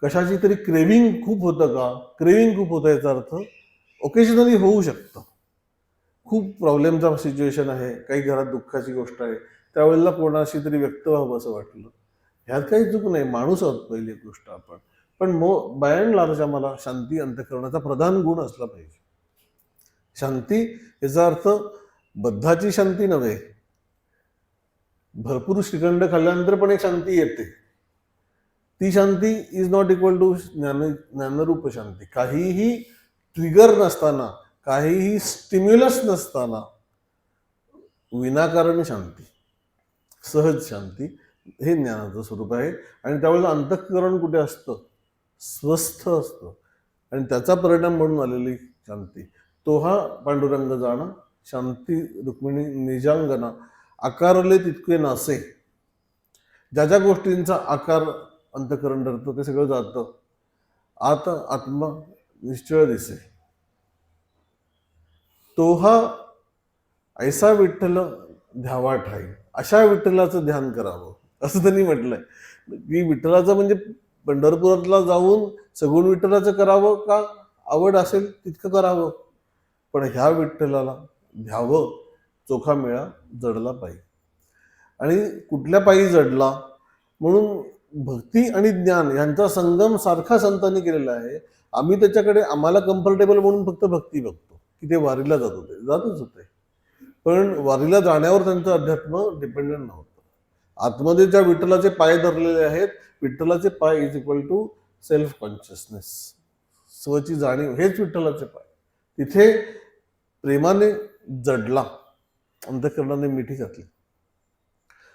कशाची तरी क्रेविंग खूप होतं का. क्रेविंग खूप होतं याचा अर्थ ओकेजनली होऊ शकतं, खूप प्रॉब्लेमचा सिच्युएशन आहे, काही घरात दुःखाची गोष्ट आहे, त्यावेळेला कोणाशी तरी व्यक्त व्हावं असं वाटलं. ह्यात काही चूक नाही, माणूस आहोत पहिली गोष्ट आपण. पण बाय अँड लार्ज आम्हाला शांती अंतःकरणाचा प्रधान गुण असला पाहिजे. शांती याचा अर्थ बद्धाची शांती नव्हे. भरपूर श्रीखंड खाल्ल्यानंतर पण एक शांती येते. ती शांती इज नॉट इक्वल टू ज्ञानरूप शांती. काहीही ट्रिगर नसताना, काहीही स्टिम्युलस नसताना विनाकारण शांती, सहज शांती, हे ज्ञानाचं स्वरूप आहे. आणि त्यावेळेला अंतःकरण कुठे असतं? स्वस्थ असतं. आणि त्याचा परिणाम म्हणून आलेली शांती. तो हा पांडुरंग जाणं शांती रुक्मिणी निजांगना आकारले तितके नासे. ज्या ज्या गोष्टींचा आकार अंतःकरण ठरतं ते सगळं जातं. आत आत्मा निश्चळ दिसे. तो हा ऐसा विठ्ठल ध्यावा ठाई. अशा विठ्ठलाचं ध्यान करावं असं त्यांनी म्हटलंय. की विठ्ठलाचं म्हणजे पंढरपुरातला जाऊन सगुण विठ्ठलाचं करावं का? आवड असेल तितकं करावं. पण ह्या विठ्ठलाला ध्यावं, चोखा मेळा जडला पाहिजे. आणि कुठल्या पायी जडला? म्हणून भक्ती आणि ज्ञान यांचा संगम सारखा संतांनी केलेला आहे. आम्ही त्याच्याकडे आम्हाला कम्फर्टेबल म्हणून फक्त भक्ती बघतो, की ते वारीला जातच होते. पण वारीला जाण्यावर त्यांचं अध्यात्म डिपेंडंट नव्हतं. आतमध्ये ज्या विठ्ठलाचे पाय धरलेले आहेत, विठ्ठलाचे पाय is equal to self consciousness, स्वची जाणीव, हेच विठ्ठलाचे पाय. तिथे प्रेमाने जडला, अंतःकरणाने मिठी घातली.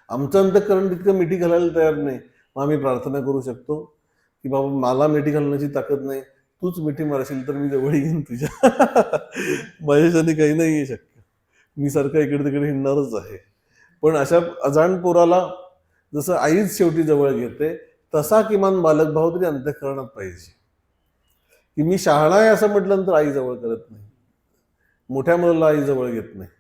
आमचं अंतःकरण तितकं मिठी घालायला तयार नाही. मग आम्ही प्रार्थना करू शकतो की बाबा मला मिठी घालण्याची ताकद नाही, तूच मिठी मारशील तर मी जवळ येईन तुझ्या. माझ्याच्याने काही नाही शक्य, मी सारखं इकडे तिकडे हिंडणारच आहे. पण अशा अजाण पोराला जसं आईच शेवटी जवळ घेते, तसा किमान बालकभाव तरी अंतःकरणात पाहिजे. की मी शहाणा आहे असं म्हटल्यानंतर आई जवळ करत नाही, मोठ्या मुलाला आई जवळ घेत नाही.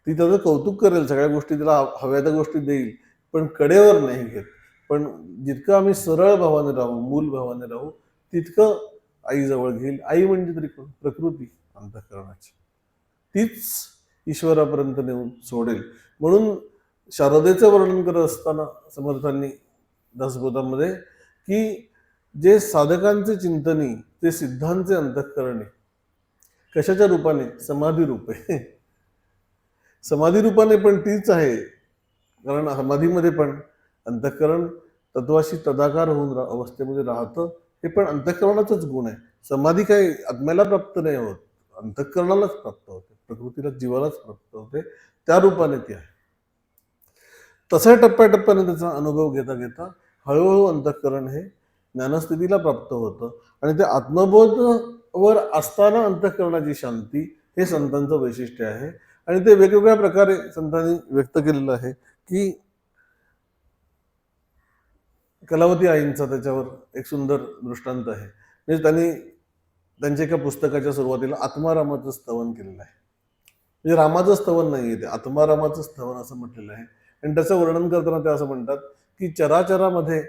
ती त्याचं कौतुक करेल, सगळ्या गोष्टी तिला हव्या त्या गोष्टी देईल, पण कडेवर नाही घेत. पण जितकं आम्ही सरळ भावाने राहू, मूल भावाने राहू, तितकं आई जवळ घेईल. आई म्हणजे तरी कोण? प्रकृती अंतःकरणाची, तीच ईश्वरापर्यंत नेऊन सोडेल. म्हणून शारदेचं वर्णन करत असताना समर्थांनी दासबोधामध्ये की जे साधकांचे चिंतनी ते सिद्धांचे अंतःकरणे कशाच्या रूपाने? समाधी रूपे. समाधी रूपाने पण तीच आहे. कारण समाधीमध्ये पण अंतःकरण तत्वाशी तदाकार होऊन अवस्थेमध्ये राहतं. हे पण अंतःकरणाचाच गुण आहे. समाधी काय आत्म्याला प्राप्त नाही होत, अंतःकरणालाच प्राप्त होते, प्रकृतीला, जीवालाच प्राप्त होते. त्या रूपाने ती आहे. तसा टप्प्याटप्प्याने त्याचा अनुभव घेता घेता हळूहळू अंतःकरण हे ज्ञानस्थितीला प्राप्त होतं. आणि ते आत्मबोध वर असताना अंतःकरणाची शांती हे संतांचं वैशिष्ट्य आहे. आणि ते वेगवेगळ्या प्रकारे संतांनी व्यक्त केलेलं आहे. की कलावती आईंचा त्याच्यावर एक सुंदर दृष्टांत आहे. म्हणजे त्यांनी त्यांच्या एका पुस्तकाच्या सुरुवातीला आत्मारामाचं स्तवन केलेलं आहे. म्हणजे रामाचं स्तवन नाहीये ते, आत्मारामाचं स्तवन असं म्हटलेलं आहे. आणि त्याचं वर्णन करताना ते असं म्हणतात की चराचरामध्ये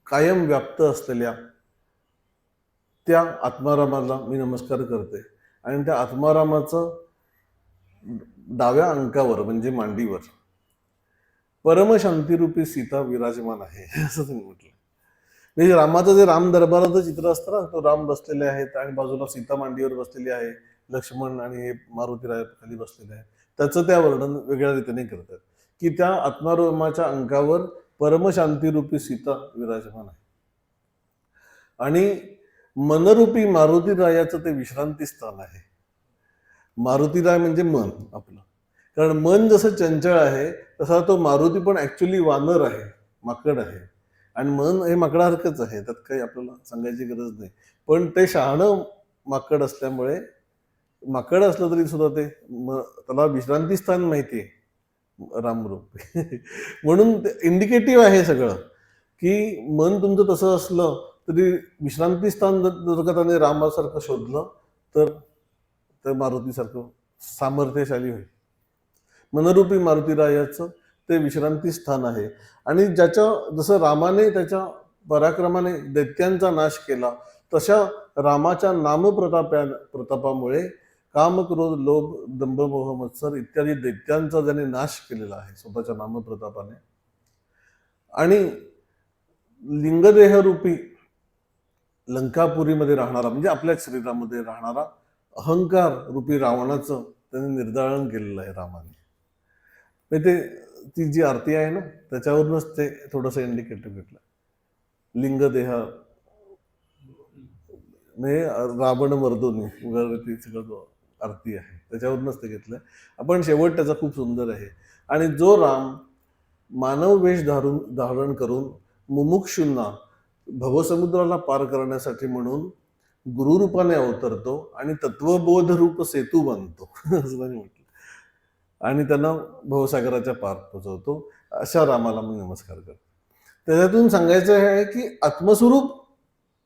कायम व्याप्त असलेल्या त्या आत्मारामाला मी नमस्कार करते. आणि त्या आत्मारामाचं डाव्या अंकावर म्हणजे मांडीवर परमशांतीरूपी सीता विराजमान आहे, असं त्यांनी म्हटलं. म्हणजे रामाचं जे राम दरबाराचं चित्र असतं ना, तो राम बसलेले आहेत आणि बाजूला सीता मांडीवर बसलेली आहे, लक्ष्मण आणि मारुतीराय खाली बसलेले आहेत. त्याचं त्या वर्णन वेगळ्या रीतीने करतात की त्या आत्मारामाच्या अंकावर परमशांतीरूपी सीता विराजमान आहे. आणि मनरूपी मारुतीरायाचं ते विश्रांती स्थान आहे. मारुतीराय म्हणजे मन आपलं. कारण मन जसं चंचल आहे तसा तो मारुती पण ऍक्च्युली वानर आहे, माकड आहे. आणि मन हे माकडासारखंच आहे, त्यात काही आपल्याला सांगायची गरज नाही. पण ते शहाणं माकड असल्यामुळे, माकड असलं तरी सुद्धा ते त्याला विश्रांती स्थान माहितीये रामरूप. म्हणून ते इंडिकेटिव्ह आहे सगळं की मन तुमचं तसं असलं तरी विश्रांती स्थान जर का त्याने रामासारखं शोधलं तर मारुतीसारखं सामर्थ्यशाली होईल. मनरूपी मारुतीरायाचं ते विश्रांती स्थान आहे. आणि ज्याच्या जसं रामाने त्याच्या पराक्रमाने दैत्यांचा नाश केला, तशा रामाच्या प्रतापामुळे काम, क्रोध, लोभ, दंभ, मोह, मत्सर इत्यादी दैत्यांचा ज्याने नाश केलेला आहे स्वतःच्या नामप्रतापाने, आणि लिंगदेहरूपी लंकापुरीमध्ये राहणारा म्हणजे आपल्याच शरीरामध्ये राहणारा अहंकार रूपी रावणाचं त्याने निर्दालन केलेलं आहे रामाने. म्हणजे ते ती जी आरती आहे ना त्याच्यावरूनच ते थोडंसं इंडिकेटिव्ह घेतलं. लिंगदेह म्हणजे रावण मर्दोनी वगैरे ती सगळं जो आरती आहे त्याच्यावरूनच ते घेतलंय. आपण शेवट त्याचा खूप सुंदर आहे. आणि जो राम मानव वेश धारण करून मुमुक्षूंना भवसमुद्राला पार करण्यासाठी म्हणून गुरुरूपाने अवतरतो आणि तत्वबोध रूप सेतू बनतो असं त्यांनी म्हटलं, आणि त्यांना भवसागराच्या पार पोचवतो. अशा रामाला मी नमस्कार करतो. त्याच्यातून सांगायचं आहे की आत्मस्वरूप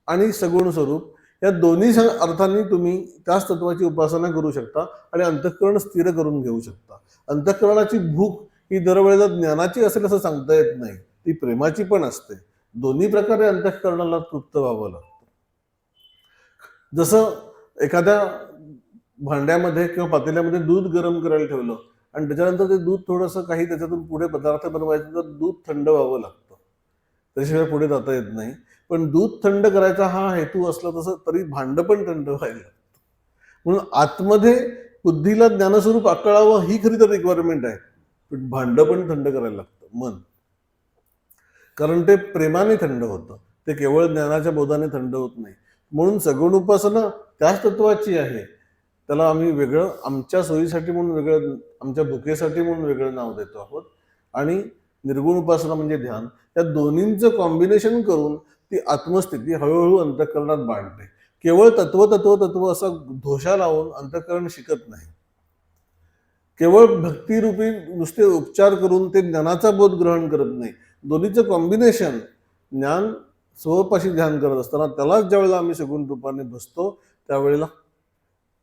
आणि सगुण स्वरूप या दोन्ही अर्थांनी तुम्ही त्याच तत्वाची उपासना करू शकता आणि अंतःकरण स्थिर करून घेऊ शकता. अंतःकरणाची भूक ही दरवेळेला ज्ञानाची असेल असं सांगता येत नाही, ती प्रेमाची पण असते. दोन्ही प्रकारे अंतःकरणाला तृप्त व्हावं लागतं. जसं एखाद्या भांड्यामध्ये किंवा पातेल्यामध्ये दूध गरम करायला ठेवलं आणि त्याच्यानंतर ते दूध थोडंसं काही त्याच्यातून पुढे पदार्थ बनवायचे तर दूध थंड व्हावं लागतं, त्याशिवाय पुढे जाता येत नाही. पण दूध थंड करायचा हा हेतू असला तसं तरी भांड पण थंड व्हायला लागतं. म्हणून आतमध्ये बुद्धीला ज्ञानस्वरूप आकळावं ही खरी तर रिक्वायरमेंट आहे, पण भांड पण थंड करायला लागतं मन, कारण ते प्रेमाने थंड होतं, ते केवळ ज्ञानाच्या बोधाने थंड होत नाही. म्हणून सगुण उपासना त्याच तत्वाची आहे. त्याला आम्ही वेगळं आमच्या सोयीसाठी म्हणून वेगळं, आमच्या भुकेसाठी म्हणून वेगळं नाव देतो आहोत. आणि निर्गुण उपासना म्हणजे ध्यान. या दोन्हींचं कॉम्बिनेशन करून ती आत्मस्थिती हळूहळू अंतःकरणात बांधते. केवळ तत्व तत्व तत्व असा धोशा लावून अंतःकरण शिकत नाही. केवळ भक्तिरूपी नुसते उपचार करून ते ज्ञानाचा बोध ग्रहण करत नाही. दोन्हीचं कॉम्बिनेशन, ज्ञान स्वपाशी ध्यान करत असताना त्यालाच ज्यावेळेला आम्ही सगुण रूपाने बसतो त्यावेळेला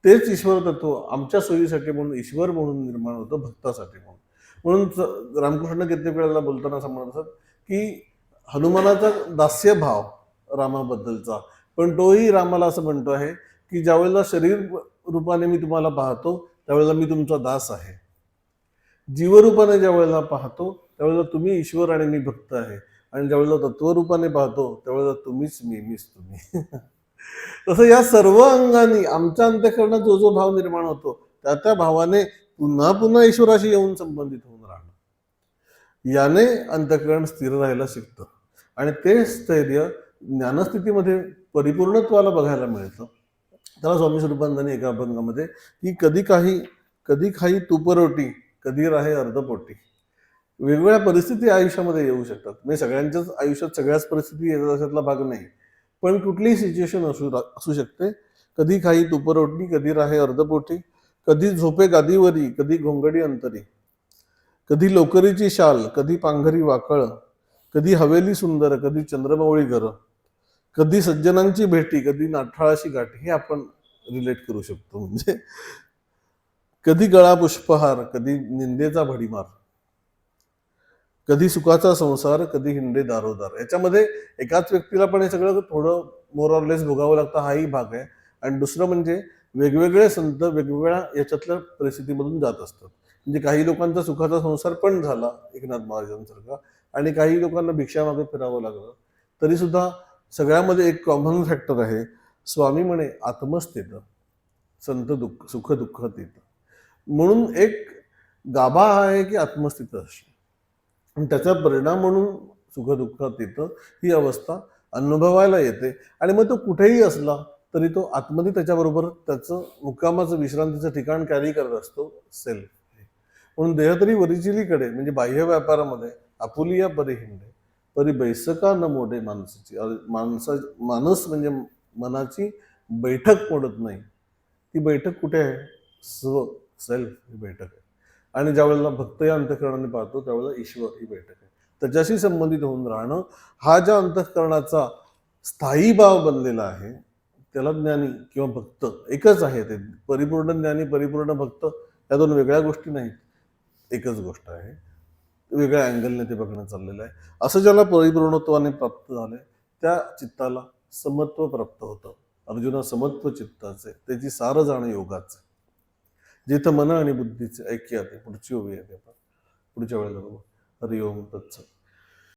तेच ईश्वर तत्व आमच्या सोयीसाठी म्हणून ईश्वर म्हणून निर्माण होतं, भक्तासाठी म्हणून. म्हणून रामकृष्ण कित्येक वेळेला बोलताना असं म्हणत असत की हनुमानाचा दास्य भाव रामाबद्दलचा, पण तोही रामाला असं म्हणतो आहे की ज्यावेळेला शरीर रूपाने मी तुम्हाला पाहतो त्यावेळेला मी तुमचा दास आहे, जीवरूपाने ज्या वेळेला पाहतो त्यावेळेला तुम्ही ईश्वर आणि मी भक्त आहे, आणि ज्यावेळेला तत्वरूपाने पाहतो त्यावेळेला तुम्हीच मीच तुम्ही. तसं या सर्व अंगांनी आमच्या अंतःकरणात जो जो भाव निर्माण होतो त्या भावाने पुन्हा पुन्हा ईश्वराशी येऊन संबंधित होऊन राहणं, याने अंतःकरण स्थिर राहायला शिकतं. आणि ते स्थैर्य ज्ञानस्थितीमध्ये परिपूर्णत्वाला बघायला मिळतं. त्याला स्वामी स्वरूपानंदांनी एका अभंगामध्ये की कधी खाई तुपरोटी, कधी राहे अर्धपोटी. वेगवेगळ्या परिस्थिती आयुष्यामध्ये येऊ शकतात, म्हणजे सगळ्यांच्याच आयुष्यात सगळ्याच परिस्थिती येतात अशातला भाग नाही, पण कुठलीही सिच्युएशन असू शकते. कधी खाई तुपरोटी, कधी राहे अर्धपोटी, कधी झोपे गादीवरी, कधी घोंगडी अंतरी, कधी लोकरीची शाल, कधी पांघरी वाकळ, कधी हवेली सुंदर, कधी चंद्रमौळी घर, कधी सज्जनांची भेटी, कधी नाठाळाशी गाठी. हे आपण रिलेट करू शकतो. म्हणजे कधी गळा पुष्पहार, कधी निंदेचा भडीमार, कधी सुखाचा संसार, कधी हिंडे दारोदार. याच्यामध्ये एकाच व्यक्तीला पण हे सगळं थोडं मोर ऑर लेस भोगावं लागतं, हाही भाग आहे. आणि दुसरं म्हणजे वेगवेगळे संत वेगवेगळ्या याच्यातल्या परिस्थितीमधून जात असतात. म्हणजे काही लोकांचा सुखाचा संसार पण झाला एकनाथ महाराजांसारखा, आणि काही लोकांना भिक्षामागे फिरावं लागलं, तरी सुद्धा सगळ्यामध्ये एक कॉमन फॅक्टर आहे. स्वामी म्हणे आत्मस्थित संत सुख दुःखात येतं. म्हणून एक गाभा आहे की आत्मस्थित असणे, आणि त्याचा परिणाम म्हणून सुखदुःखात येतं. ही अवस्था अनुभवायला येते. आणि मग तो कुठेही असला तरी तो आतमध्ये त्याच्याबरोबर त्याचं मुक्कामाचं विश्रांतीचं ठिकाण कॅरी करत असतो, सेल्फ. म्हणून देह तरी वरिचिलीकडे, म्हणजे बाह्य व्यापारामध्ये आपुलिया परी हिंडे, परी बैसका न मोडे माणसाची. माणूस म्हणजे मनाची बैठक मोडत नाही. ती बैठक कुठे आहे? सेल्फ ही बैठक आहे. आणि ज्या वेळेला भक्त या अंतःकरणाने पाहतो त्यावेळेला ईश्वर ही बैठक आहे. त्याच्याशी संबंधित होऊन राहणं हा ज्या अंतःकरणाचा स्थायी भाव बनलेला आहे त्याला ज्ञानी किंवा भक्त एकच आहे. ते परिपूर्ण ज्ञानी परिपूर्ण भक्त या दोन वेगळ्या गोष्टी नाहीत, एकच गोष्ट आहे. वेगळ्या अँगलने ते बघणं चाललेलं आहे. असं ज्याला परिपूर्णत्वाने प्राप्त झालंय त्या चित्ताला समत्व प्राप्त होतं. अर्जुना समत्व चित्ताचे, त्याची सार जाणं योगाचे. जिथं मन आणि बुद्धीचे ऐक्य ते पुढची ओवी आहे. आपण पुढच्या वेळेला बघू. हरिओम तत्सत.